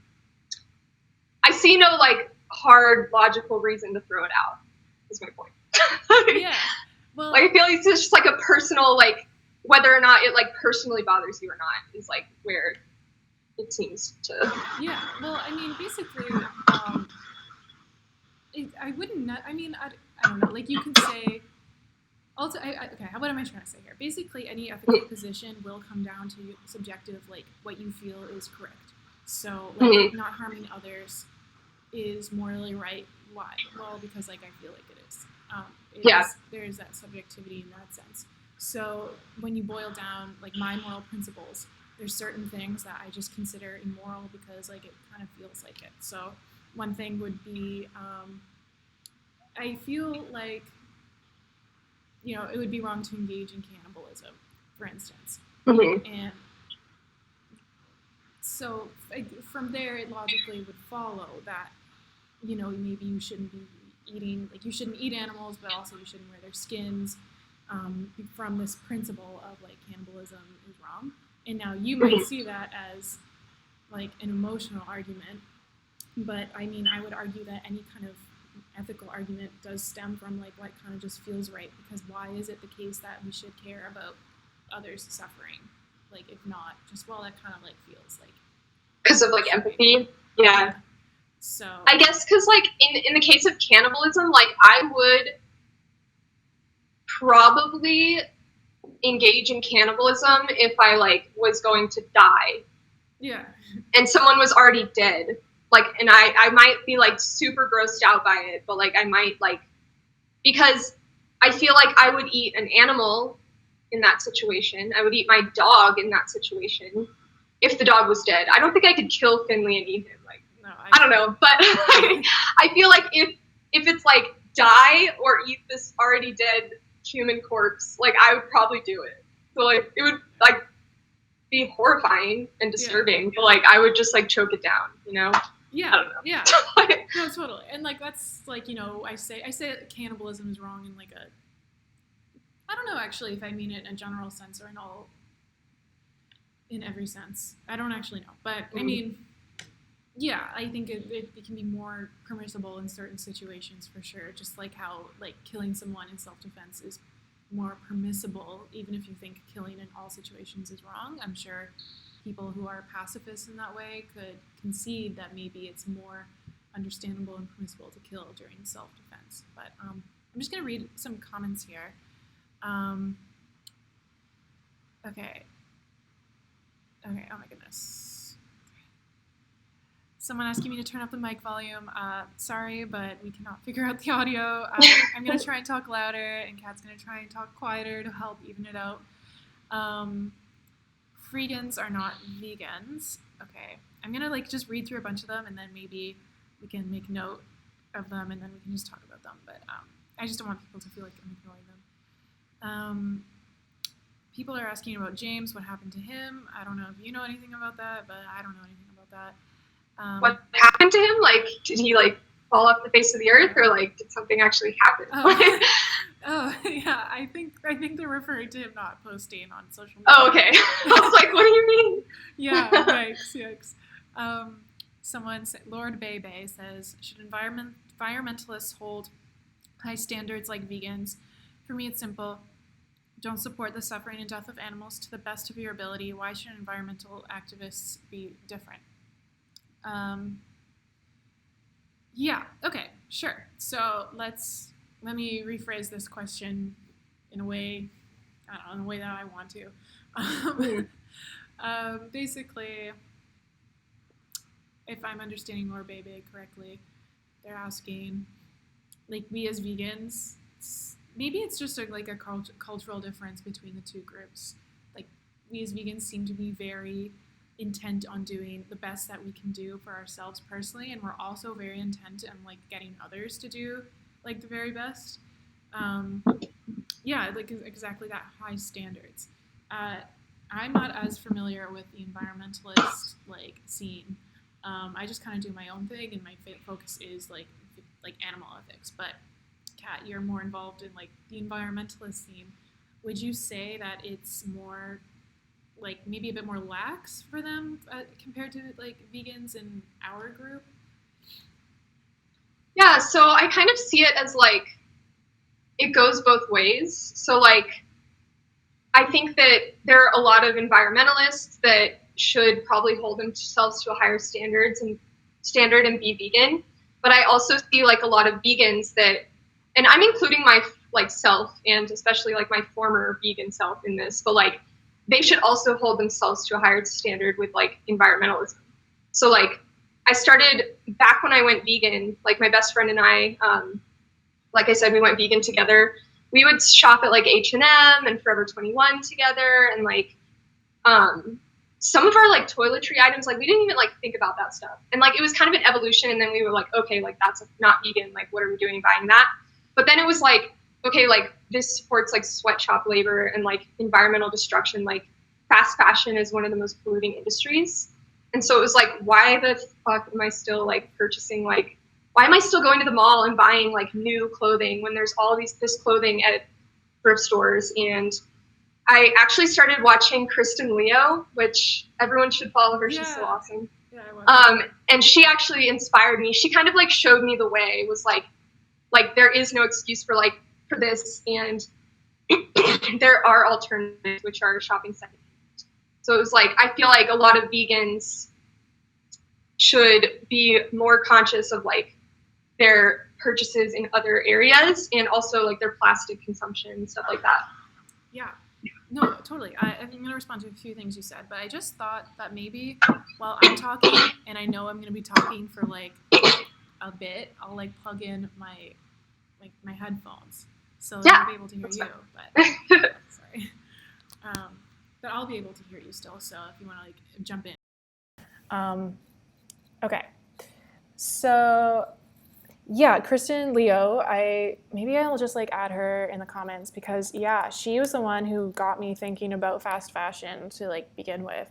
see no like hard logical reason to throw it out, is my point. Yeah. Well, like I feel like it's just like a personal, like whether or not it like personally bothers you or not is like where it seems to. Yeah. Well, I mean, basically, I wouldn't. I mean, I don't know. Like you can say. Also, okay, what am I trying to say here? Basically, any ethical position will come down to subjective, like what you feel is correct. So, like, not harming others is morally right. Why? Well, because like I feel like it is. There's that subjectivity in that sense. So when you boil down like my moral principles, there's certain things that I just consider immoral because like it kind of feels like it. So one thing would be, I feel like, you know, it would be wrong to engage in cannibalism, for instance. And so from there, it logically would follow that, you know, maybe you shouldn't be eating, like you shouldn't eat animals, but also you shouldn't wear their skins, from this principle of like cannibalism is wrong. And now you might see that as like an emotional argument, but I mean, I would argue that any kind of ethical argument does stem from like what kind of just feels right, because why is it the case that we should care about others suffering? Like if not, just well, that kind of like feels like because of like empathy. Yeah. So I guess because like in the case of cannibalism, like I would probably engage in cannibalism if I like was going to die. Yeah. And someone was already dead. Like, and I might be like super grossed out by it, but like I might like, because I feel like I would eat an animal in that situation. I would eat my dog in that situation if the dog was dead. I don't think I could kill Finley and eat him. Like, no, I don't know, but I feel like if it's like die or eat this already dead human corpse, like I would probably do it. So like it would like be horrifying and disturbing, but like I would just like choke it down, you know? Yeah, I don't know. Yeah. No, totally. And like that's like, you know, I say that cannibalism is wrong in like I don't know actually if I mean it in a general sense or in every sense. I don't actually know. But I mean, yeah, I think it can be more permissible in certain situations for sure. Just like how like killing someone in self-defense is more permissible, even if you think killing in all situations is wrong. I'm sure people who are pacifists in that way could concede that maybe it's more understandable and permissible to kill during self-defense. But I'm just going to read some comments here. Okay, oh my goodness. Someone asking me to turn up the mic volume. Sorry, but we cannot figure out the audio. I'm going to try and talk louder, and Kat's going to try and talk quieter to help even it out. Freegans are not vegans. Okay, I'm going to like just read through a bunch of them, and then maybe we can make note of them, and then we can just talk about them. But I just don't want people to feel like I'm ignoring them. People are asking about James, what happened to him. I don't know if you know anything about that, but I don't know anything about that. What happened to him? Like, did he like fall off the face of the earth, or like did something actually happen? Oh yeah, I think they're referring to him not posting on social media. Oh, okay. I was like, what do you mean? Yeah, yikes. Someone said, Lord Bebe says, should environmentalists hold high standards like vegans? For me, it's simple. Don't support the suffering and death of animals to the best of your ability. Why should environmental activists be different? Yeah, okay, sure. So let me rephrase this question in a way, I don't know, in a way that I want to. Basically, if I'm understanding Laura Bebe correctly, they're asking, like, we as vegans, maybe it's just like a cultural difference between the two groups. Like, we as vegans seem to be very intent on doing the best that we can do for ourselves personally, and we're also very intent on like getting others to do like the very best. Yeah, like exactly that, high standards. I'm not as familiar with the environmentalist like scene. I just kind of do my own thing, and my focus is like animal ethics. But Kat, you're more involved in like the environmentalist scene. Would you say that it's more like maybe a bit more lax for them compared to like vegans in our group? Yeah, so I kind of see it as like it goes both ways. So like I think that there are a lot of environmentalists that should probably hold themselves to a higher standard and be vegan. But I also see like a lot of vegans that, and I'm including my like self and especially like my former vegan self in this, but like they should also hold themselves to a higher standard with like environmentalism. So like I started back when I went vegan, like my best friend and I, like I said, we went vegan together. We would shop at like H&M and Forever 21 together, and like some of our like toiletry items, like we didn't even like think about that stuff. And like it was kind of an evolution, and then we were like, okay, like that's not vegan, like what are we doing buying that? But then it was like, okay, like this supports like sweatshop labor and like environmental destruction. Like fast fashion is one of the most polluting industries. And so it was like, why the fuck am I still like purchasing, like, why am I still going to the mall and buying like new clothing when there's all this clothing at thrift stores? And I actually started watching Kristen Leo, which everyone should follow her. Yeah. She's so awesome. Yeah, and she actually inspired me. She kind of like showed me the way. It was like there is no excuse for this, and there are alternatives, which are shopping secondhand. So it was like, I feel like a lot of vegans should be more conscious of like their purchases in other areas, and also like their plastic consumption and stuff like that. Yeah, no, totally. I'm going to respond to a few things you said, but I just thought that maybe while I'm talking, and I know I'm going to be talking for like a bit, I'll like plug in my headphones, so that I'll be able to hear you. But sorry, but I'll be able to hear you still. So if you want to like jump in. Okay, so yeah, Kristen Leo, I'll just like add her in the comments, because yeah, she was the one who got me thinking about fast fashion to like begin with.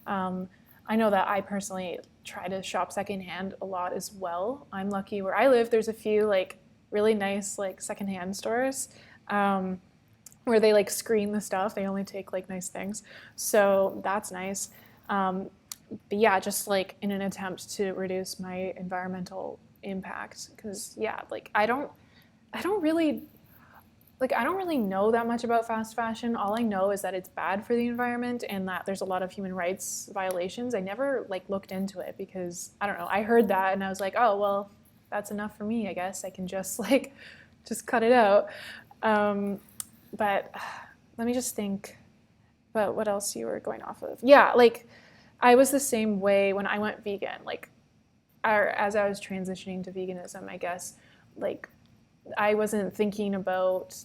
I know that I personally try to shop secondhand a lot as well. I'm lucky where I live, there's a few like really nice like secondhand stores where they like screen the stuff. They only take like nice things, so that's nice. But yeah, just like in an attempt to reduce my environmental impact, because yeah, like I don't really know that much about fast fashion. All I know is that it's bad for the environment and that there's a lot of human rights violations. I never like looked into it because I don't know, I heard that and I was like, oh well, that's enough for me, I guess I can just cut it out. But let me just think about what else you were going off of. Yeah, like I was the same way when I went vegan, like as I was transitioning to veganism, I guess. Like I wasn't thinking about,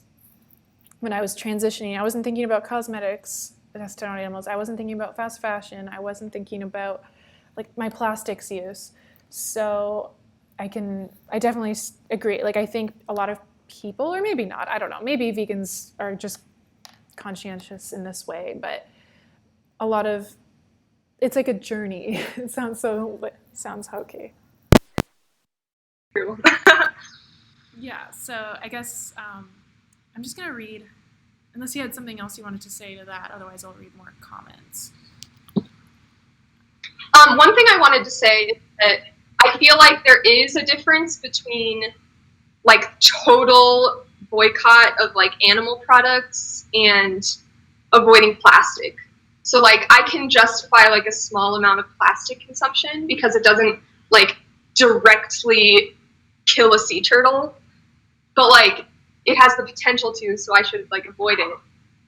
when I was transitioning, I wasn't thinking about cosmetics tested on animals. I wasn't thinking about fast fashion. I wasn't thinking about like my plastics use. So I definitely agree. Like I think a lot of people, or maybe not, I don't know, maybe vegans are just conscientious in this way, but a lot of, it's like a journey. It sounds hokey. True. Yeah, so I guess I'm just going to read, unless you had something else you wanted to say to that, otherwise I'll read more comments. One thing I wanted to say is that I feel like there is a difference between like total boycott of like animal products and avoiding plastic. So like I can justify like a small amount of plastic consumption because it doesn't like directly kill a sea turtle, but like it has the potential to, so I should like avoid it.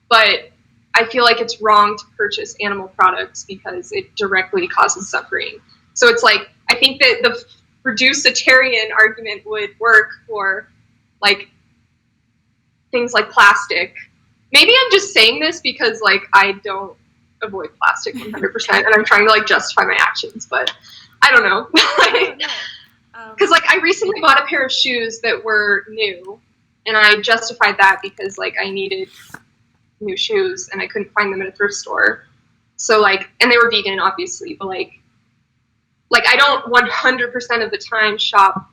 But I feel like it's wrong to purchase animal products because it directly causes suffering. So it's like, I think that the reducitarian argument would work for like things like plastic. Maybe I'm just saying this because like I don't avoid plastic 100% and I'm trying to like justify my actions, but I don't know. Because like I recently bought a pair of shoes that were new and I justified that because like I needed new shoes and I couldn't find them in a thrift store. So like, and they were vegan obviously, but like I don't 100% of the time shop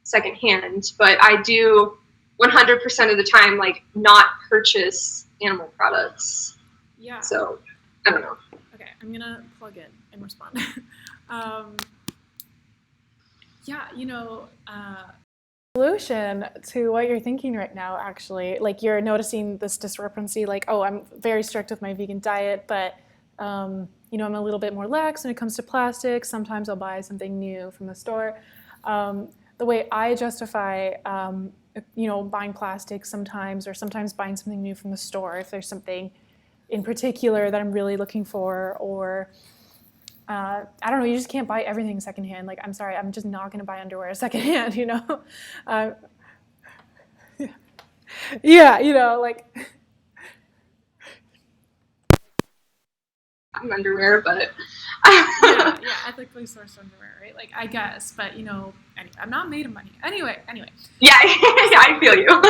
secondhand, but I do 100% of the time like not purchase animal products. Yeah. So I don't know. Okay, I'm gonna plug in and respond. Yeah, you know, Solution to what you're thinking right now, actually, like you're noticing this discrepancy, like, oh, I'm very strict with my vegan diet, but you know, I'm a little bit more lax when it comes to plastic. Sometimes I'll buy something new from the store. The way I justify, you know, buying plastic sometimes, or sometimes buying something new from the store, if there's something in particular that I'm really looking for, or I don't know, you just can't buy everything secondhand. Like, I'm sorry, I'm just not going to buy underwear secondhand, you know? Yeah, you know, like... Underwear, but... yeah, ethically sourced underwear, right? Like, I guess, but, you know, anyway, I'm not made of money. Anyway. Yeah, I feel you.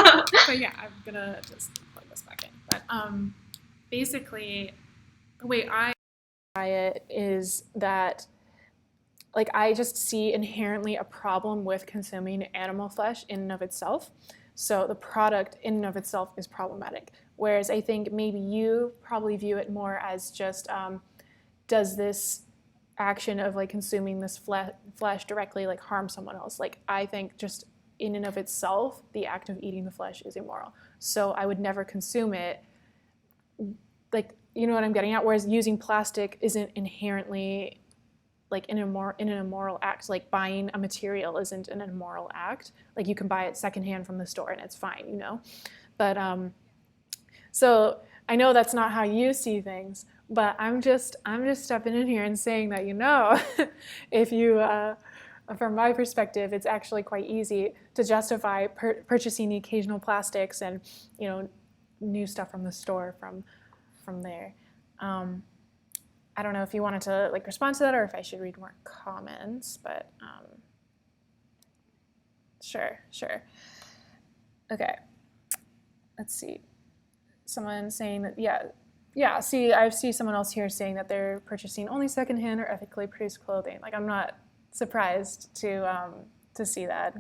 But yeah, I'm going to just plug this back in. But basically, the way I it is that like I just see inherently a problem with consuming animal flesh in and of itself. So the product in and of itself is problematic. Whereas I think maybe you probably view it more as just does this action of like consuming this flesh directly like harm someone else? Like I think just in and of itself, the act of eating the flesh is immoral. So I would never consume it. Like, you know what I'm getting at? Whereas using plastic isn't inherently like in an immoral act. Like buying a material isn't an immoral act. Like you can buy it secondhand from the store and it's fine, you know? But so I know that's not how you see things, but I'm just stepping in here and saying that, you know, if you, from my perspective, it's actually quite easy to justify purchasing the occasional plastics and, you know, new stuff from the store from there. I don't know if you wanted to like respond to that or if I should read more comments, but sure. Okay, let's see. Someone saying that, yeah. See, I see someone else here saying that they're purchasing only secondhand or ethically produced clothing. Like, I'm not surprised to see that.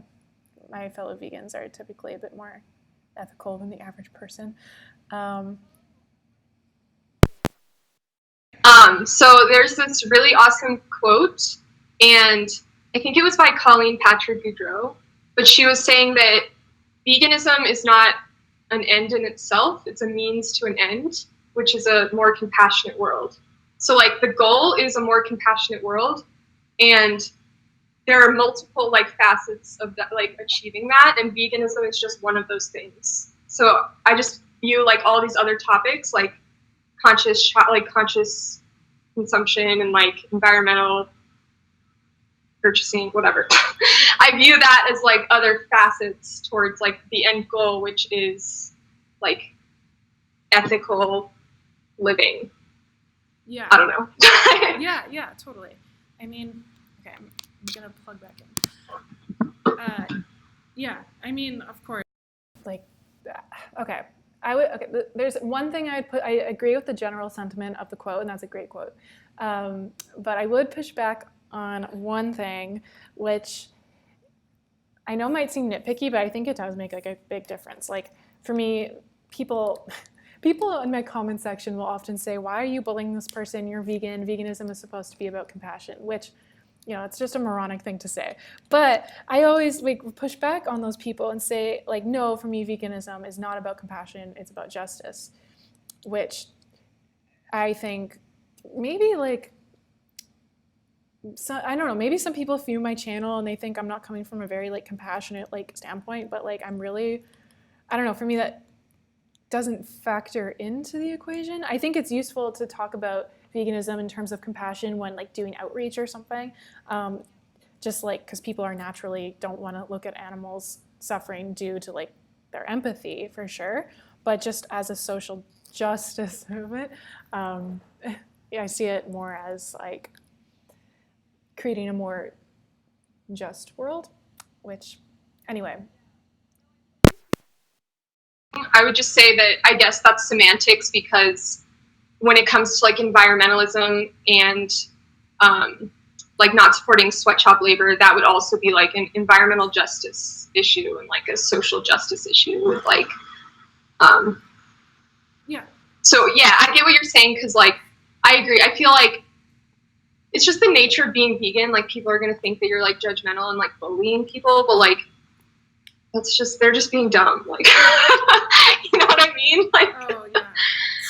My fellow vegans are typically a bit more ethical than the average person. So there's this really awesome quote, and I think it was by Colleen Patrick Goudreau, but she was saying that veganism is not an end in itself, it's a means to an end, which is a more compassionate world. So like the goal is a more compassionate world, and there are multiple like facets of that, like achieving that, and veganism is just one of those things. So I just view like all these other topics like conscious consumption and like environmental purchasing, whatever. I view that as like other facets towards like the end goal, which is like ethical living. Yeah. I don't know. yeah, totally. I mean, okay, I'm gonna plug back in. Yeah, I mean, of course. Like, okay. There's one thing I'd put. I agree with the general sentiment of the quote, and that's a great quote. But I would push back on one thing, which I know might seem nitpicky, but I think it does make like a big difference. Like for me, people in my comment section will often say, "Why are you bullying this person? You're vegan. Veganism is supposed to be about compassion," which, you know, it's just a moronic thing to say. But I always like push back on those people and say, like, no, for me, veganism is not about compassion, it's about justice, which I think maybe like, so, I don't know, maybe some people view my channel and they think I'm not coming from a very like compassionate like standpoint, but like I'm really, I don't know, for me that doesn't factor into the equation. I think it's useful to talk about veganism in terms of compassion when like doing outreach or something, just like because people are naturally don't want to look at animals suffering due to like their empathy for sure, but just as a social justice movement, yeah, I see it more as like creating a more just world, which anyway. I would just say that I guess that's semantics, because when it comes to like environmentalism and like not supporting sweatshop labor, that would also be like an environmental justice issue and like a social justice issue with like Yeah. So yeah, I get what you're saying, because like I agree. I feel like it's just the nature of being vegan. Like people are gonna think that you're like judgmental and like bullying people, but like that's just, they're just being dumb. Like you know what I mean? Like Oh yeah.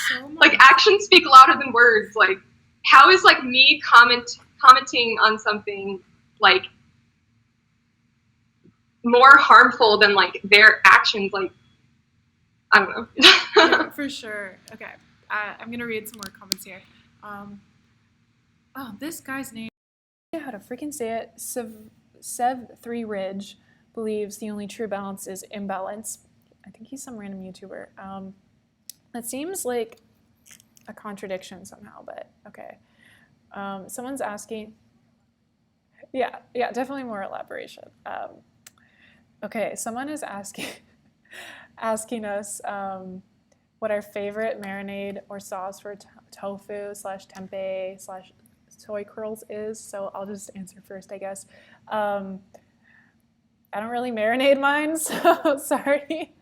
So much. like actions speak louder than words. Like how is like me commenting on something like more harmful than like their actions? Like I don't know. Yeah, for sure. Okay, I'm gonna read some more comments here. Oh, this guy's name. I how to freaking say it. Sev3 Ridge believes the only true balance is imbalance. I think he's some random YouTuber. That seems like a contradiction somehow, but okay. Someone's asking. Yeah, definitely more elaboration. Okay, someone is asking us what our favorite marinade or sauce for tofu / tempeh / soy curls is. So I'll just answer first, I guess. I don't really marinate mine, so sorry.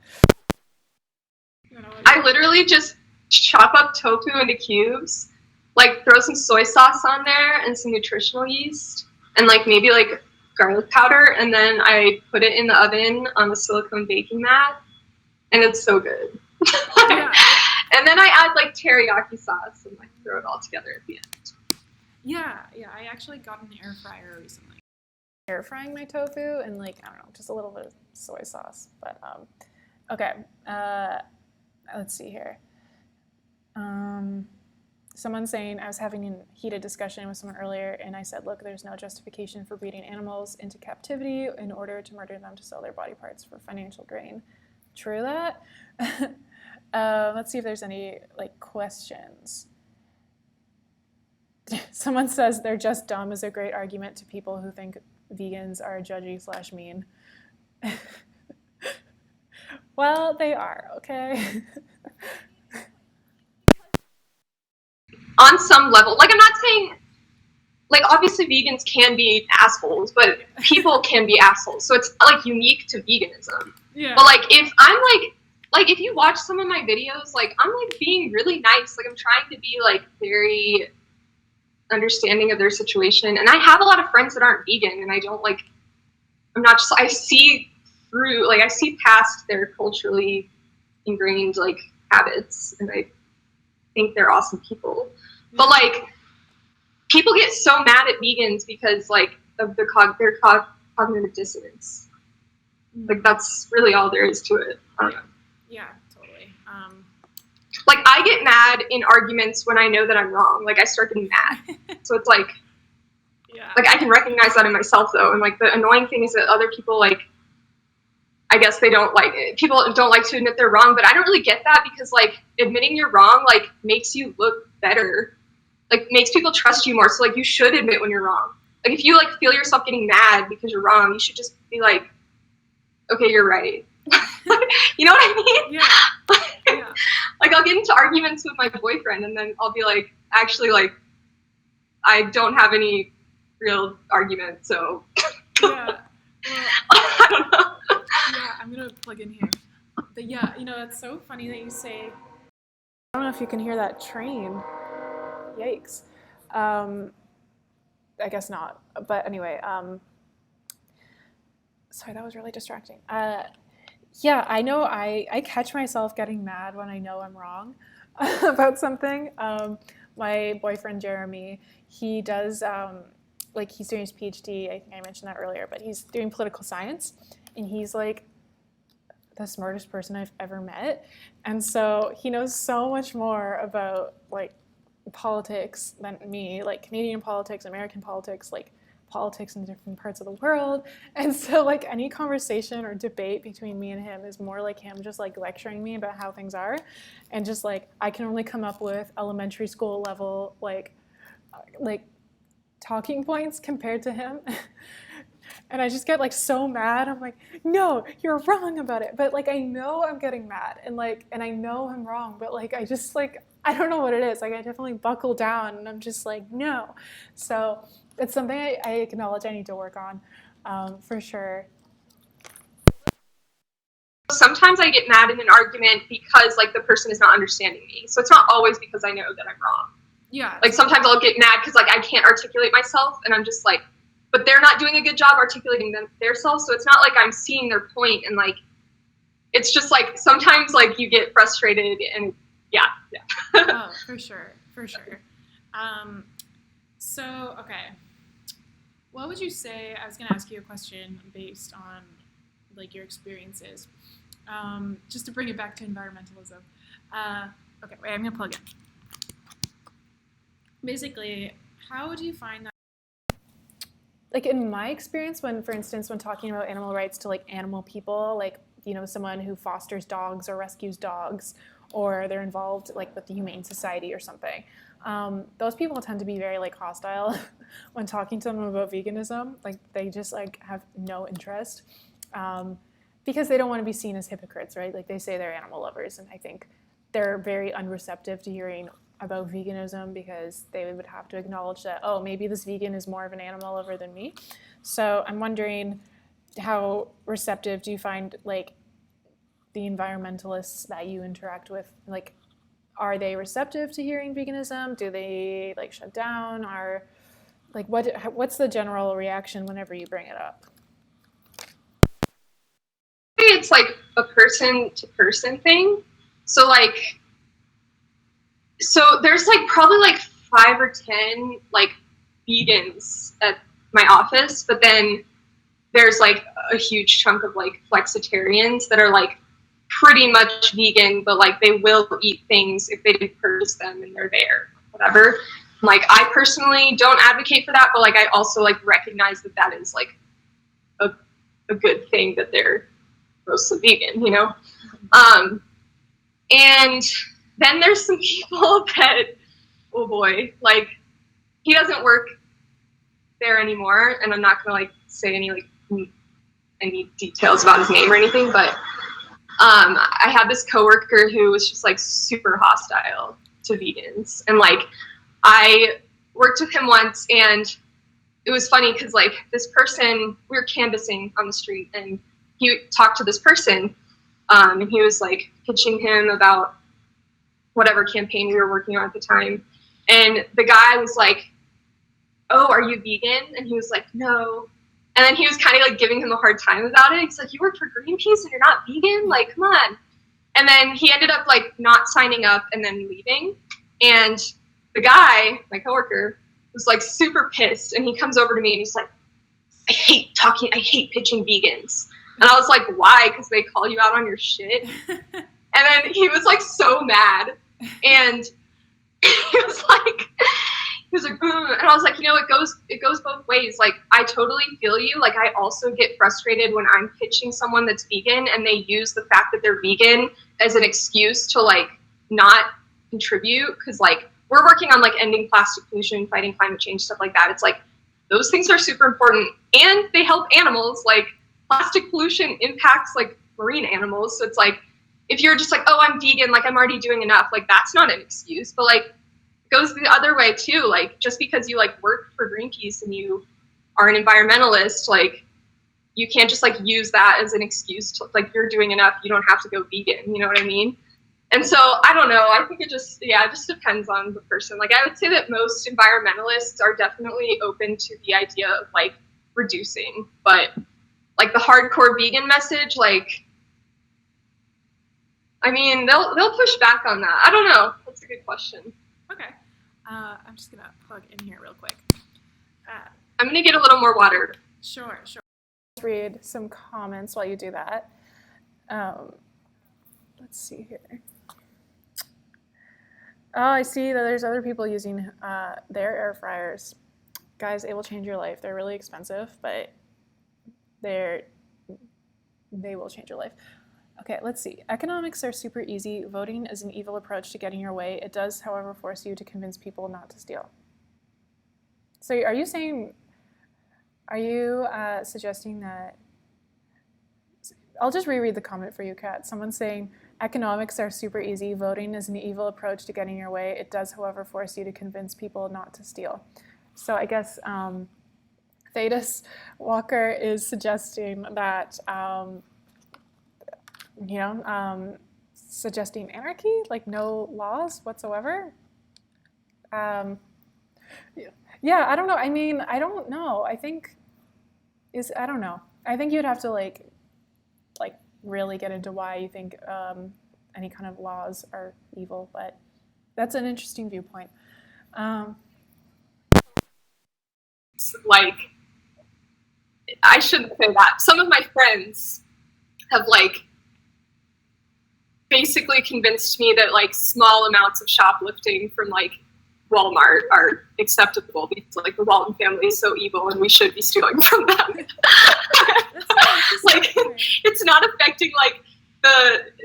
I literally just chop up tofu into cubes, like throw some soy sauce on there and some nutritional yeast, and like maybe like garlic powder, and then I put it in the oven on the silicone baking mat, and it's so good. Yeah. And then I add like teriyaki sauce and like throw it all together at the end. Yeah. I actually got an air fryer recently. Air frying my tofu and like, I don't know, just a little bit of soy sauce. But okay, let's see here. Someone's saying, I was having a heated discussion with someone earlier, and I said, look, there's no justification for breeding animals into captivity in order to murder them to sell their body parts for financial gain. True that? Let's see if there's any like questions. Someone says they're just dumb is a great argument to people who think vegans are judgy / mean. Well, they are, okay? On some level, like I'm not saying, like obviously vegans can be assholes, but people can be assholes. So it's like unique to veganism. Yeah. But like if I'm like if you watch some of my videos, like I'm like being really nice. Like I'm trying to be like very understanding of their situation. And I have a lot of friends that aren't vegan, and I don't like, I'm not just, I see through, like I see past their culturally ingrained like habits, and I think they're awesome people. But like people get so mad at vegans because like of their cognitive dissonance. Like that's really all there is to it. I don't know. Yeah, totally. Like I get mad in arguments when I know that I'm wrong. Like I start getting mad. So it's like, Yeah. like I can recognize that in myself though. And like the annoying thing is that other people, like, I guess they don't like it. People don't like to admit they're wrong, but I don't really get that, because like admitting you're wrong like makes you look better. Like makes people trust you more. So like you should admit when you're wrong. Like if you like feel yourself getting mad because you're wrong, you should just be like, okay, you're right. You know what I mean? Yeah. Like I'll get into arguments with my boyfriend, and then I'll be like, actually, like I don't have any real argument, so Yeah. Well, I don't know. yeah, I'm gonna plug in here. But yeah, it's so funny that you say. I don't know if you can hear that train. Yikes. I guess not. But anyway, sorry, that was really distracting. Yeah, I know I catch myself getting mad when I know I'm wrong. about something. My boyfriend Jeremy, he does like he's doing his PhD. I think I mentioned that earlier, but he's doing political science, and he's like the smartest person I've ever met. And so he knows so much more about like politics than me, like Canadian politics, American politics, like politics in different parts of the world. And so like any conversation or debate between me and him is more like him just like lecturing me about how things are. And just like I can only come up with elementary school level like talking points compared to him. And I just get like so mad. I'm like, no, you're wrong about it. But like I know I'm getting mad and I know I'm wrong, but like I just like I don't know what it is. Like I definitely buckle down and I'm just like, no. So it's something I acknowledge I need to work on, for sure. Sometimes I get mad in an argument because like the person is not understanding me. So it's not always because I know that I'm wrong. Yeah. Like sometimes I'll get mad because like I can't articulate myself and I'm just like, but they're not doing a good job articulating themselves. So it's not like I'm seeing their point and like, it's just like sometimes like you get frustrated and yeah. Oh, for sure. So, okay. What would you say, I was going to ask you a question based on like your experiences, just to bring it back to environmentalism. Okay, wait, I'm going to plug in. Basically, how would you find that? Like in my experience, for instance, when talking about animal rights to like animal people, like, you know, someone who fosters dogs or rescues dogs, or they're involved like with the Humane Society or something, those people tend to be very like hostile when talking to them about veganism. Like they just like have no interest, because they don't want to be seen as hypocrites, right? Like they say they're animal lovers, and I think they're very unreceptive to hearing about veganism because they would have to acknowledge that, oh, maybe this vegan is more of an animal lover than me. So I'm wondering, how receptive do you find like the environmentalists that you interact with? Like, are they receptive to hearing veganism? Do they like shut down? Or like what's the general reaction whenever you bring it up? It's like a person to person thing. So like, so there's like probably like 5 or 10 like vegans at my office, but then there's like a huge chunk of like flexitarians that are like pretty much vegan, but like they will eat things if they didn't purchase them and they're there, whatever. Like I personally don't advocate for that, but like I also like recognize that that is like a good thing that they're mostly vegan, you know? And then there's some people that, oh boy, like he doesn't work there anymore, and I'm not gonna like say any details about his name or anything, but I had this coworker who was just like super hostile to vegans, and like I worked with him once, and it was funny because like this person, we were canvassing on the street, and he talked to this person, and he was like pitching him about whatever campaign we were working on at the time, and the guy was like, oh, are you vegan? And he was like, no. And then he was kind of like giving him a hard time about it. He's like, you work for Greenpeace and you're not vegan? Like, come on. And then he ended up like not signing up and then leaving. And the guy, my coworker, was like super pissed. And he comes over to me and he's like, I hate pitching vegans. And I was like, why? Because they call you out on your shit. And then he was like so mad. And he was like, and I was like, you know, it goes both ways. Like, I totally feel you. Like, I also get frustrated when I'm pitching someone that's vegan and they use the fact that they're vegan as an excuse to like not contribute. Because like we're working on like ending plastic pollution, fighting climate change, stuff like that. It's like those things are super important and they help animals. Like plastic pollution impacts like marine animals. So it's like if you're just like, oh, I'm vegan, like I'm already doing enough. Like that's not an excuse. But like goes the other way too. Like just because you like work for Greenpeace and you are an environmentalist, like you can't just like use that as an excuse to like you're doing enough, you don't have to go vegan, you know what I mean? And so I don't know, I think it just depends on the person. Like I would say that most environmentalists are definitely open to the idea of like reducing, but like the hardcore vegan message, like I mean they'll push back on that. I don't know. good question. Okay. I'm just gonna plug in here real quick. I'm gonna get a little more water. Sure. Read some comments while you do that. Let's see here. Oh, I see that there's other people using their air fryers. Guys, it will change your life. They're really expensive, but they will change your life. Okay, let's see. Economics are super easy. Voting is an evil approach to getting your way. It does, however, force you to convince people not to steal. So are you suggesting that, I'll just reread the comment for you, Kat. Someone's saying, economics are super easy. Voting is an evil approach to getting your way. It does, however, force you to convince people not to steal. So I guess Thetis Walker is suggesting that, suggesting anarchy, like no laws whatsoever. Yeah, I don't know. I mean, I don't know. I don't know. I think you'd have to like really get into why you think any kind of laws are evil, but that's an interesting viewpoint. Like, I shouldn't say that. Some of my friends have basically convinced me that small amounts of shoplifting from Walmart are acceptable because the Walton family is so evil and we should be stealing from them. It's not affecting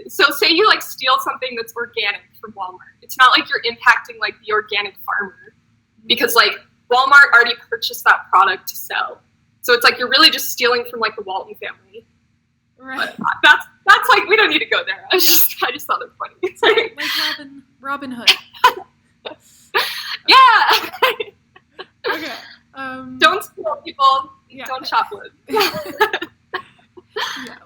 so say you steal something that's organic from Walmart. It's not like you're impacting the organic farmer because Walmart already purchased that product to sell. So it's you're really just stealing from the Walton family. Right. But that's we don't need to go there. I just thought it funny. Like Robin Hood. Yeah. Okay. Don't steal, people. Yeah. Don't shoplift. Yeah,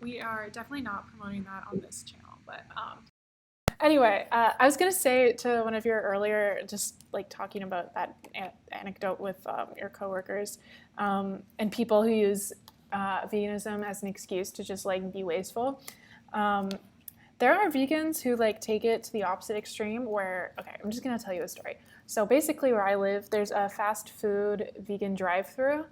we are definitely not promoting that on this channel, but Anyway, I was going to say to one of your earlier, just talking about that anecdote with your coworkers and people who use veganism as an excuse to just be wasteful. There are vegans who take it to the opposite extreme where, okay, I'm just going to tell you a story. So basically where I live, there's a fast food vegan drive-through.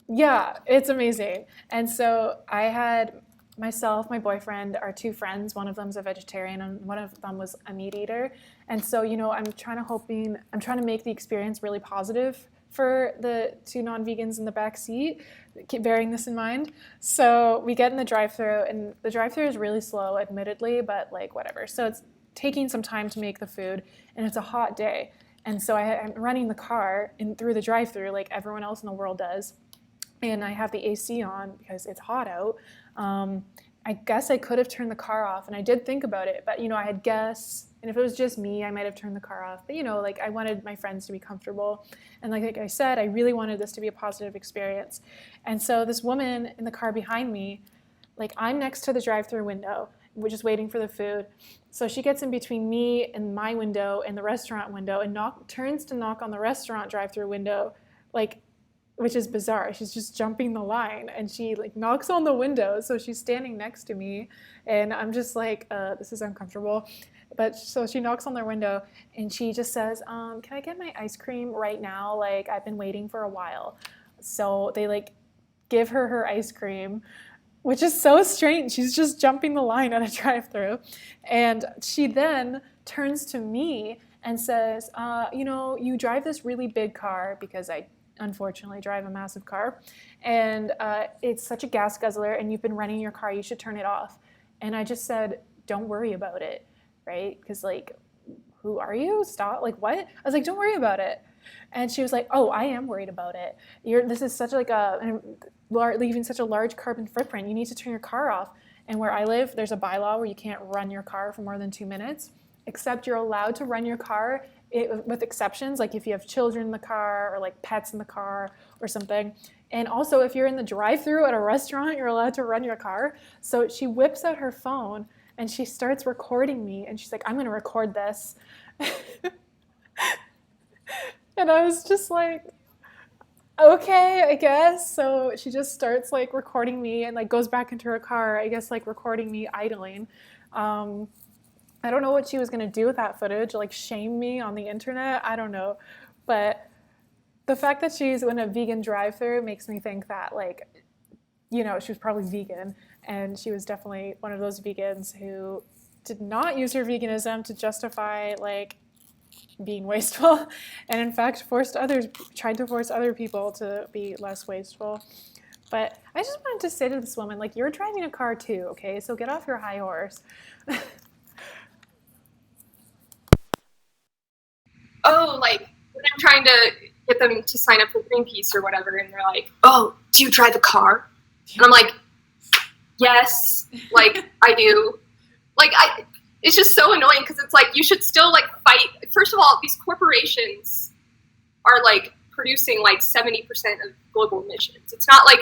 Yeah, it's amazing. And so I had myself, my boyfriend, our two friends, one of them's a vegetarian and one of them was a meat eater. And so, I'm trying to make the experience really positive for the two non-vegans in the back seat, keep bearing this in mind. So we get in the drive-thru and the drive-thru is really slow, admittedly, but whatever. So it's taking some time to make the food and it's a hot day. And so I'm running the car through the drive-thru like everyone else in the world does. And I have the AC on because it's hot out. I guess I could have turned the car off, and I did think about it, but I had guessed, and if it was just me, I might have turned the car off. But I wanted my friends to be comfortable, and like I said, I really wanted this to be a positive experience. And so this woman in the car behind me, I'm next to the drive-thru window, we're just waiting for the food. So she gets in between me and my window and the restaurant window, and turns to knock on the restaurant drive-thru window, which is bizarre. She's just jumping the line and she knocks on the window. So she's standing next to me and I'm just this is uncomfortable. But so she knocks on their window and she just says, can I get my ice cream right now? I've been waiting for a while. So they give her ice cream, which is so strange. She's just jumping the line at a drive-thru. And she then turns to me and says, you drive this really big car, because I unfortunately drive a massive car, and it's such a gas guzzler and you've been running your car, you should turn it off. And I just said, don't worry about it, right? Because who are you? Stop, what? I was don't worry about it. And she was oh, I am worried about it. This is such leaving such a large carbon footprint. You need to turn your car off. And where I live, there's a bylaw where you can't run your car for more than 2 minutes, except you're allowed to run your car with exceptions, if you have children in the car or pets in the car or something. And also if you're in the drive-thru at a restaurant, you're allowed to run your car. So she whips out her phone and she starts recording me and she's I'm going to record this. And I was just okay, I guess. So she just starts recording me and goes back into her car, I guess recording me idling. I don't know what she was going to do with that footage, like shame me on the internet. I don't know. But the fact that she's in a vegan drive-thru makes me think that, like, you know, she was probably vegan, and she was definitely one of those vegans who did not use her veganism to justify, like, being wasteful, and in fact tried to force other people to be less wasteful. But I just wanted to say to this woman, like, you're driving a car too, okay? So get off your high horse. Oh, like when I'm trying to get them to sign up for Greenpeace or whatever, and they're like, "Oh, do you drive a car?" And I'm like, "Yes, like I do." Like it's just so annoying because it's like you should still like fight. First of all, these corporations are like producing like 70% of global emissions. It's not like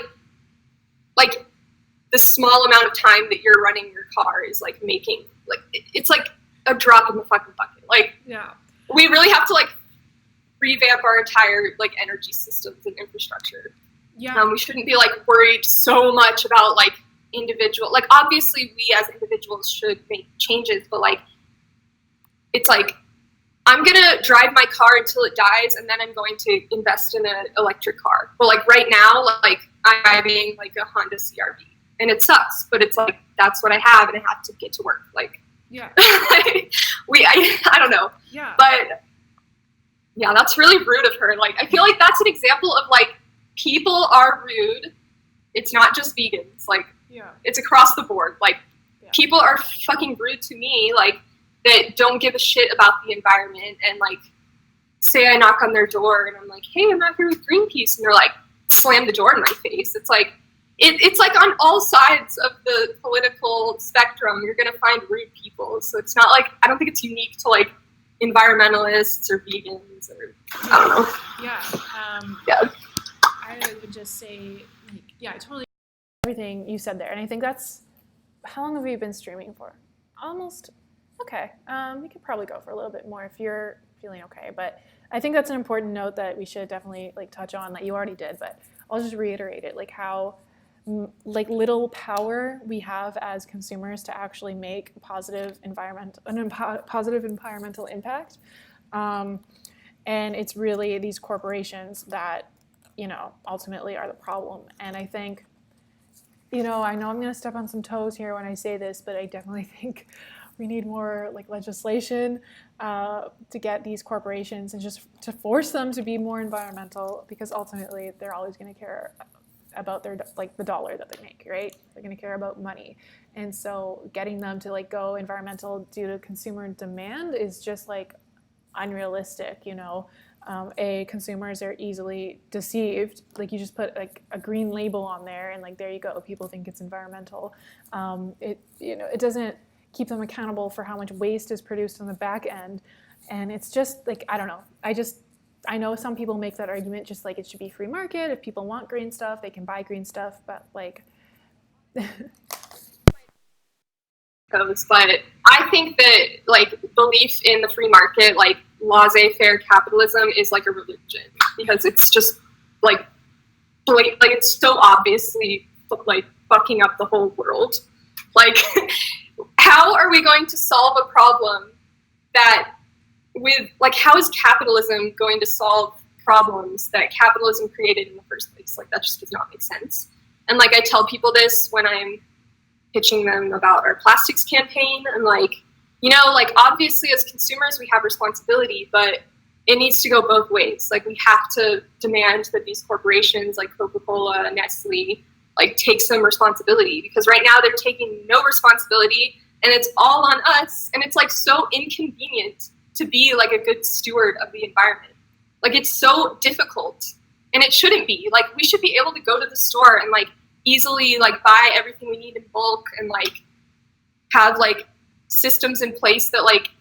the small amount of time that you're running your car is like making like it's like a drop in the fucking bucket. Like Yeah. we really have to like revamp our entire like energy systems and infrastructure. Yeah. We shouldn't be like worried so much about like individual, like obviously we as individuals should make changes, but like it's like I'm gonna drive my car until it dies, and then I'm going to invest in an electric car. But like right now, like I'm driving like a Honda CRV, and it sucks, but it's like that's what I have, and I have to get to work. Like Yeah. I don't know. Yeah. But yeah, that's really rude of her. Like I feel like that's an example of like people are rude. It's not just vegans. Like Yeah. it's across the board. Like Yeah. people are fucking rude to me. Like that don't give a shit about the environment, and like say I knock on their door and I'm like, "Hey, I'm out here with Greenpeace," and they're like, slam the door in my face. It's like it's like on all sides of the political spectrum, you're gonna find rude people. So it's not like I don't think it's unique to like environmentalists or vegans or I don't know. Yeah. Yeah. I would just say, like, yeah, I totally. Everything you said there, and I think that's, how long have we been streaming for? Almost. Okay. We could probably go for a little bit more if you're feeling okay, but I think that's an important note that we should definitely like touch on that you already did, but I'll just reiterate it, like how like little power we have as consumers to actually make positive positive environmental impact, and it's really these corporations that, you know, ultimately are the problem. And I think, you know I'm going to step on some toes here when I say this, but I definitely think we need more like legislation to get these corporations and just to force them to be more environmental, because ultimately they're always going to care about their like the dollar that they make, right? They're going to care about money, and so getting them to like go environmental due to consumer demand is just like unrealistic. You know, consumers are easily deceived. Like you just put like a green label on there, and like there you go, people think it's environmental. It doesn't keep them accountable for how much waste is produced on the back end, and it's just like I don't know. I know some people make that argument, just like it should be free market. If people want green stuff, they can buy green stuff, but like. But I think that like belief in the free market, like laissez-faire capitalism, is like a religion, because it's just like it's so obviously like fucking up the whole world. Like how are we going to solve a problem that with like how is capitalism going to solve problems that capitalism created in the first place? Like that just does not make sense. And like I tell people this when I'm pitching them about our plastics campaign, and like, you know, like obviously as consumers we have responsibility, but it needs to go both ways. Like we have to demand that these corporations like Coca-Cola, Nestle, like take some responsibility, because right now they're taking no responsibility and it's all on us, and it's like so inconvenient to be like a good steward of the environment. Like it's so difficult, and it shouldn't be. Like we should be able to go to the store and like easily like buy everything we need in bulk, and like have like systems in place that like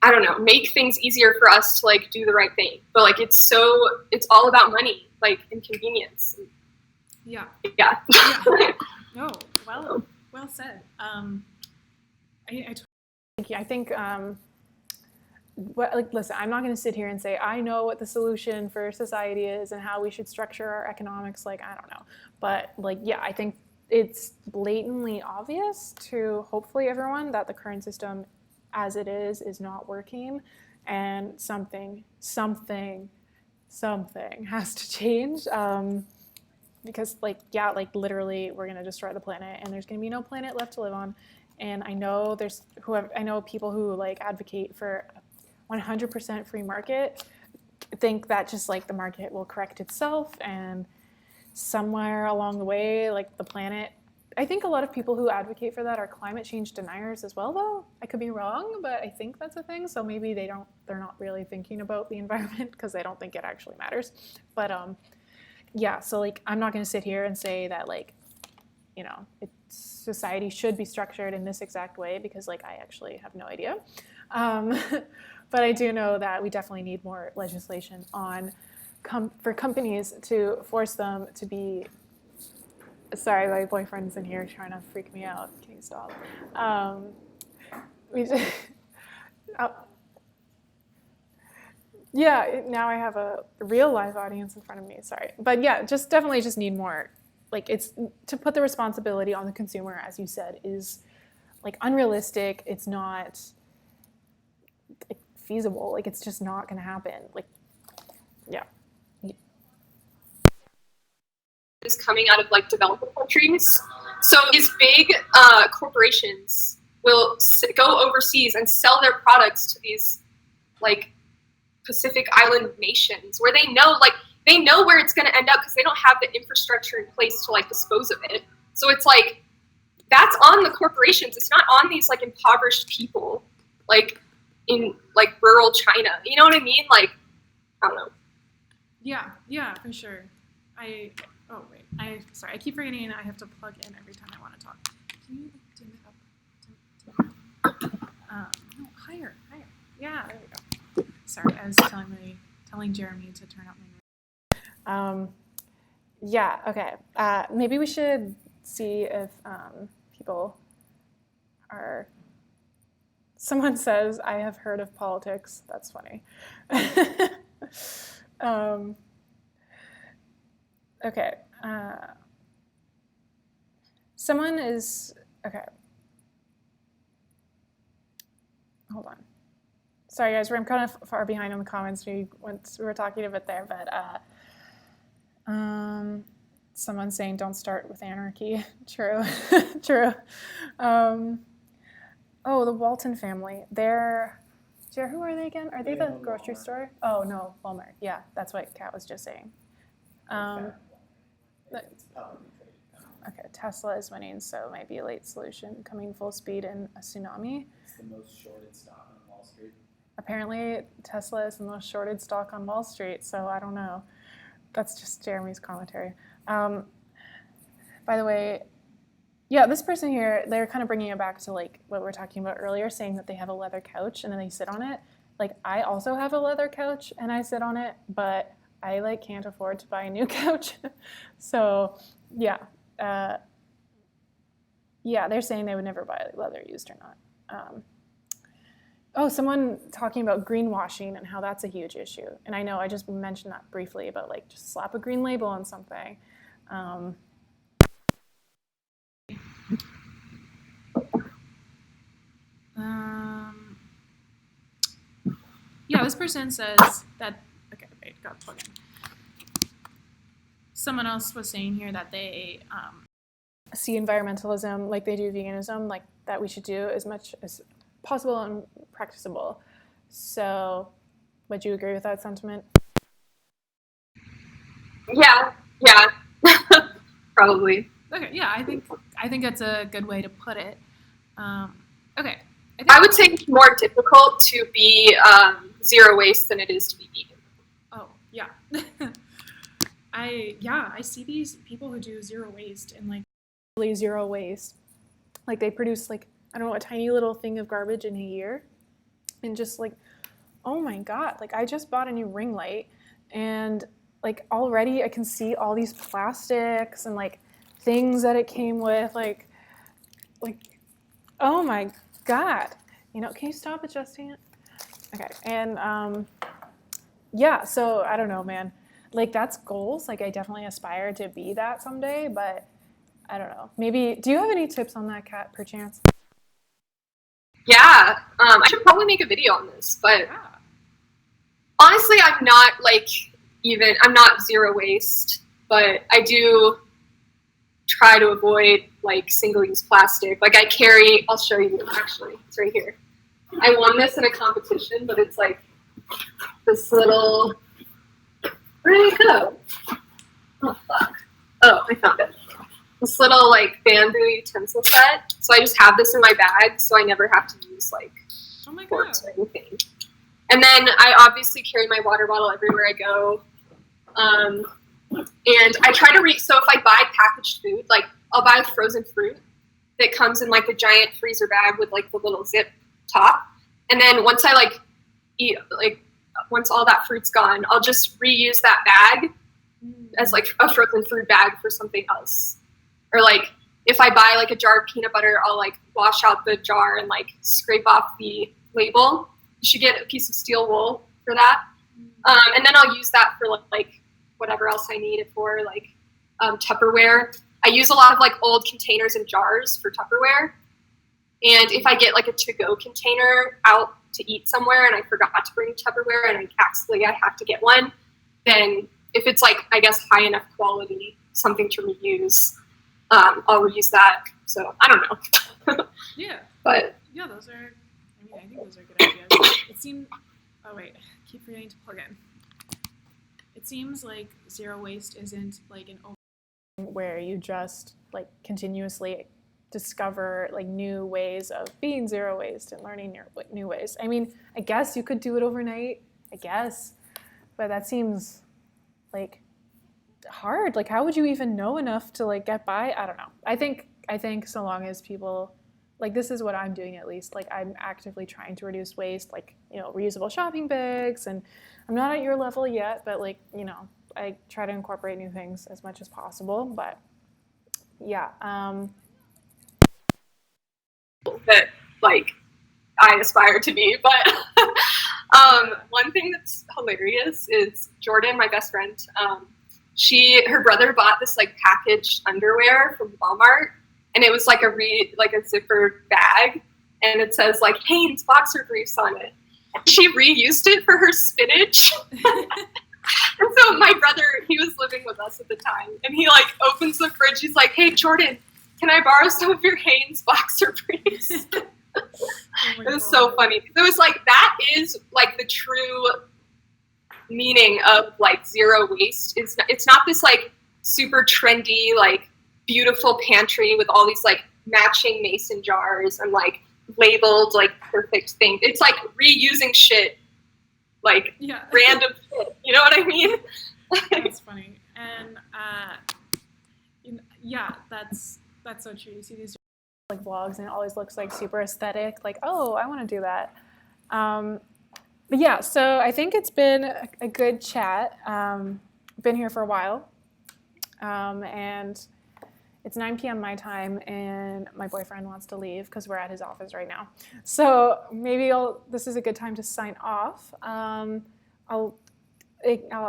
I don't know, make things easier for us to like do the right thing. But like it's all about money, like and convenience. Yeah. Yeah. No, well said. I think listen, I'm not going to sit here and say I know what the solution for society is and how we should structure our economics. Like I don't know, but like yeah, I think it's blatantly obvious to hopefully everyone that the current system as it is not working, and something has to change. Because literally we're gonna destroy the planet, and there's gonna be no planet left to live on. And I know people who like advocate for 100% free market think that just like the market will correct itself, and somewhere along the way, like the planet. I think a lot of people who advocate for that are climate change deniers as well, though. I could be wrong, but I think that's a thing. So maybe they're not really thinking about the environment because they don't think it actually matters. But yeah, so like I'm not going to sit here and say that like, society should be structured in this exact way, because like I actually have no idea. But I do know that we definitely need more legislation on for companies to force them to be. Sorry, my boyfriend's in here trying to freak me out. Can you stop? Yeah, now I have a real live audience in front of me. Sorry, but yeah, definitely need more. Like, it's to put the responsibility on the consumer, as you said, is like unrealistic. It's not like, feasible. Like, it's just not going to happen. Like, yeah. Is coming out of like developing countries. So these big corporations will go overseas and sell their products to these like Pacific Island nations where they know where it's going to end up because they don't have the infrastructure in place to like dispose of it. So it's like that's on the corporations. It's not on these like impoverished people like in like rural China. You know what I mean? Like, I don't know. Yeah, for sure. Oh wait, sorry, I keep forgetting I have to plug in every time I want to talk. Can you dim it up? No, higher. Yeah, there we go. Sorry, I was telling Jeremy to turn up my mic. Yeah, okay. Maybe we should see if people are. Someone says, I have heard of politics. That's funny. Okay. Someone is, okay. Hold on. Sorry, guys, I'm kind of far behind on the comments. Once we were talking a bit there, but someone's saying don't start with anarchy. True, true. Oh, the Walton family. Who are they again? Are they the grocery store? Oh, no, Walmart. Yeah, that's what Kat was just saying. Okay, Tesla is winning, so it might be a late solution. Coming full speed in a tsunami. It's the most shorted stock on Wall Street. Apparently, Tesla is the most shorted stock on Wall Street, so I don't know. That's just Jeremy's commentary. By the way, yeah, this person here, they're kind of bringing it back to like what we were talking about earlier, saying that they have a leather couch and then they sit on it. Like, I also have a leather couch and I sit on it, but I like can't afford to buy a new couch. So yeah, they're saying they would never buy leather used or not. Oh, someone talking about greenwashing and how that's a huge issue. And I know I just mentioned that briefly about like just slap a green label on something. Yeah, this person says that, okay, wait, got to plug in. Someone else was saying here that they see environmentalism like they do veganism, like that we should do as much as possible and practicable. So would you agree with that sentiment? Yeah, probably. Okay, yeah, I think that's a good way to put it. Okay. I would say it's more difficult to be zero waste than it is to be vegan. Oh, yeah. I see these people who do zero waste and like really zero waste. Like they produce like, I don't know, a tiny little thing of garbage in a year. And just like, oh my God, like I just bought a new ring light and like already I can see all these plastics and like things that it came with, like, oh my God, can you stop adjusting it? Okay, and yeah, so I don't know, man. Like that's goals. Like I definitely aspire to be that someday, but I don't know. Maybe, do you have any tips on that, Kat, perchance? Yeah, I should probably make a video on this, but Yeah. honestly, I'm not I'm not zero waste, but I do try to avoid like single-use plastic. Like I'll show you actually, it's right here. I won this in a competition, but it's like this little, where did it go? Oh fuck. Oh, I found it. This little like bamboo utensil set. So I just have this in my bag so I never have to use like Oh my god. forks or anything. And then I obviously carry my water bottle everywhere I go. And I try to so if I buy packaged food, like I'll buy frozen fruit that comes in like a giant freezer bag with like the little zip top. And then once I like eat, like once all that fruit's gone, I'll just reuse that bag as like a frozen fruit bag for something else. Or like if I buy like a jar of peanut butter, I'll like wash out the jar and like scrape off the label. You should get a piece of steel wool for that. And then I'll use that for like whatever else I need it for, like Tupperware. I use a lot of like old containers and jars for Tupperware. And if I get like a to-go container out to eat somewhere and I forgot to bring Tupperware and I have to get one, then if it's like, I guess, high enough quality, something to reuse, I'll reuse that. So I don't know. Yeah. But Yeah, those are, I think those are good ideas. It seemed, oh wait, I keep forgetting to plug in. It seems like zero waste isn't like an Where you just like continuously discover like new ways of being zero waste and learning new ways. I mean, I guess you could do it overnight, I guess, but that seems like hard. Like, how would you even know enough to like get by? I don't know. I think so long as people, like, this is what I'm doing at least. Like, I'm actively trying to reduce waste, like, you know, reusable shopping bags, and I'm not at your level yet, but like, you know, I try to incorporate new things as much as possible. But yeah, that like I aspire to be. But one thing that's hilarious is Jordan, my best friend. Her brother bought this like packaged underwear from Walmart, and it was like a zippered bag, and it says like Hanes boxer briefs on it. And she reused it for her spinach. And so my brother, he was living with us at the time, and he like opens the fridge. He's like, "Hey Jordan, can I borrow some of your Hanes boxer briefs?" It was so funny. It was like, that is like the true meaning of like zero waste. It's not this like super trendy, like beautiful pantry with all these like matching mason jars and like labeled like perfect things. It's like reusing shit, like random shit. You know what I mean? That's funny. And yeah, that's so true. You see these like vlogs, and it always looks like super aesthetic. Like, oh, I want to do that. But yeah, so I think it's been a good chat. Been here for a while, and it's 9 p.m. my time, and my boyfriend wants to leave because we're at his office right now. So maybe this is a good time to sign off. I'll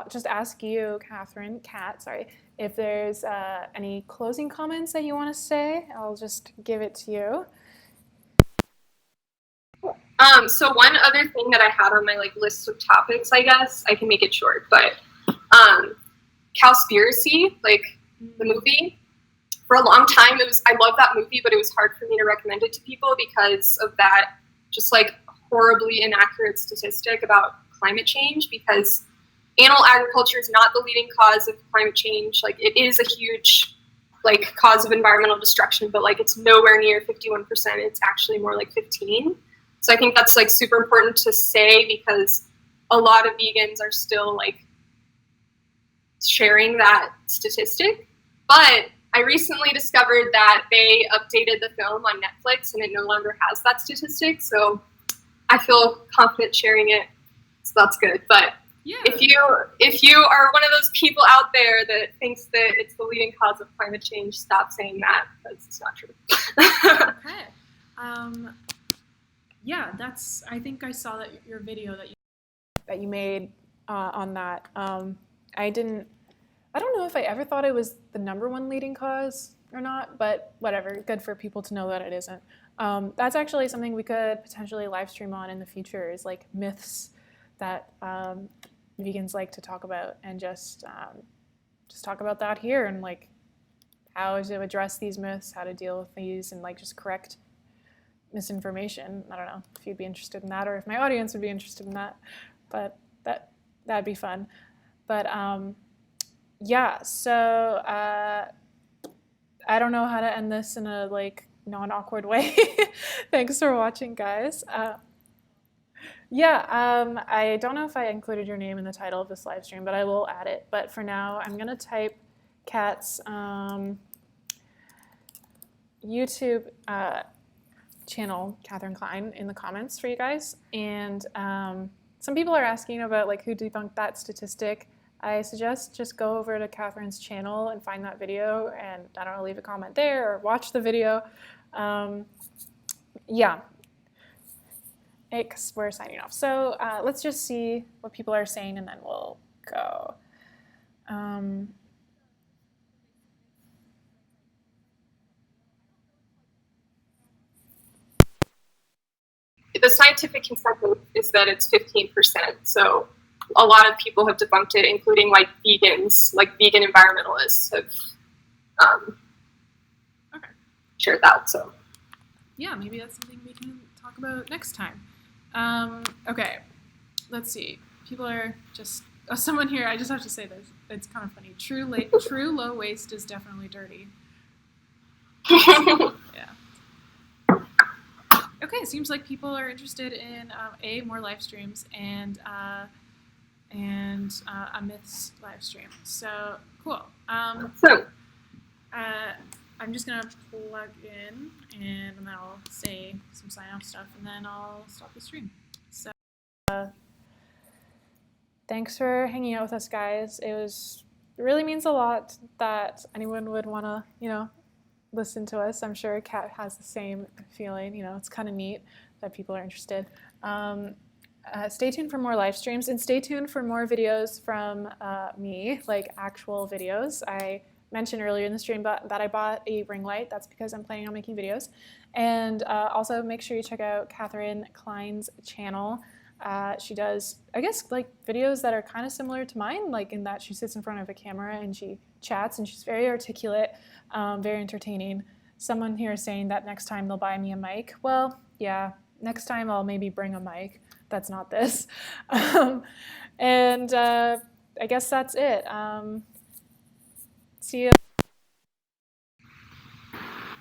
just ask you, Kat, if there's any closing comments that you want to say. I'll just give it to you. So one other thing that I had on my like list of topics, I guess I can make it short, but Cowspiracy, like the movie. For a long time, I love that movie, but it was hard for me to recommend it to people because of that just like horribly inaccurate statistic about climate change, because animal agriculture is not the leading cause of climate change. Like, it is a huge like cause of environmental destruction, but like it's nowhere near 51%. It's actually more like 15%. So I think that's like super important to say, because a lot of vegans are still like sharing that statistic. But I recently discovered that they updated the film on Netflix and it no longer has that statistic. So I feel confident sharing it. So that's good. But yeah. If you are one of those people out there that thinks that it's the leading cause of climate change, stop saying that, because it's not true. Okay. Yeah, I think I saw that your video that you made on that. I didn't I don't know if I ever thought it was the #1 leading cause or not, but whatever, good for people to know that it isn't. That's actually something we could potentially live stream on in the future, is like myths that vegans like to talk about, and just talk about that here, and like how to address these myths, how to deal with these, and like just correct misinformation. I don't know if you'd be interested in that, or if my audience would be interested in that, but that'd be fun. But yeah, so I don't know how to end this in a like non-awkward way. Thanks for watching, guys. Yeah, I don't know if I included your name in the title of this live stream, but I will add it. But for now, I'm gonna type Kat's YouTube channel, Catherine Klein, in the comments for you guys. And some people are asking about like who debunked that statistic. I suggest just go over to Catherine's channel and find that video, and I don't know, leave a comment there or watch the video. Yeah, because we're signing off. So let's just see what people are saying, and then we'll go. The scientific consensus is that it's 15%. So a lot of people have debunked it, including like vegans, like vegan environmentalists have shared that. So yeah, maybe that's something we can talk about next time. Okay, let's see. People are just, someone here, I just have to say this, it's kind of funny. True low waste is definitely dirty. Yeah. Okay, it seems like people are interested in more live streams and a myths live stream. So cool. I'm just gonna plug in, and then I'll say some sign off stuff, and then I'll stop the stream. So thanks for hanging out with us, guys. It really means a lot that anyone would want to, listen to us. I'm sure Kat has the same feeling. It's kind of neat that people are interested. Stay tuned for more live streams, and stay tuned for more videos from me, like actual videos. I mentioned earlier in the stream that I bought a ring light. That's because I'm planning on making videos. And also make sure you check out Catherine Klein's channel. She does, I guess, like videos that are kind of similar to mine, like in that she sits in front of a camera and she chats, and she's very articulate, very entertaining. Someone here is saying that next time they'll buy me a mic. Well, yeah, next time I'll maybe bring a mic. That's not this. And I guess that's it. See you.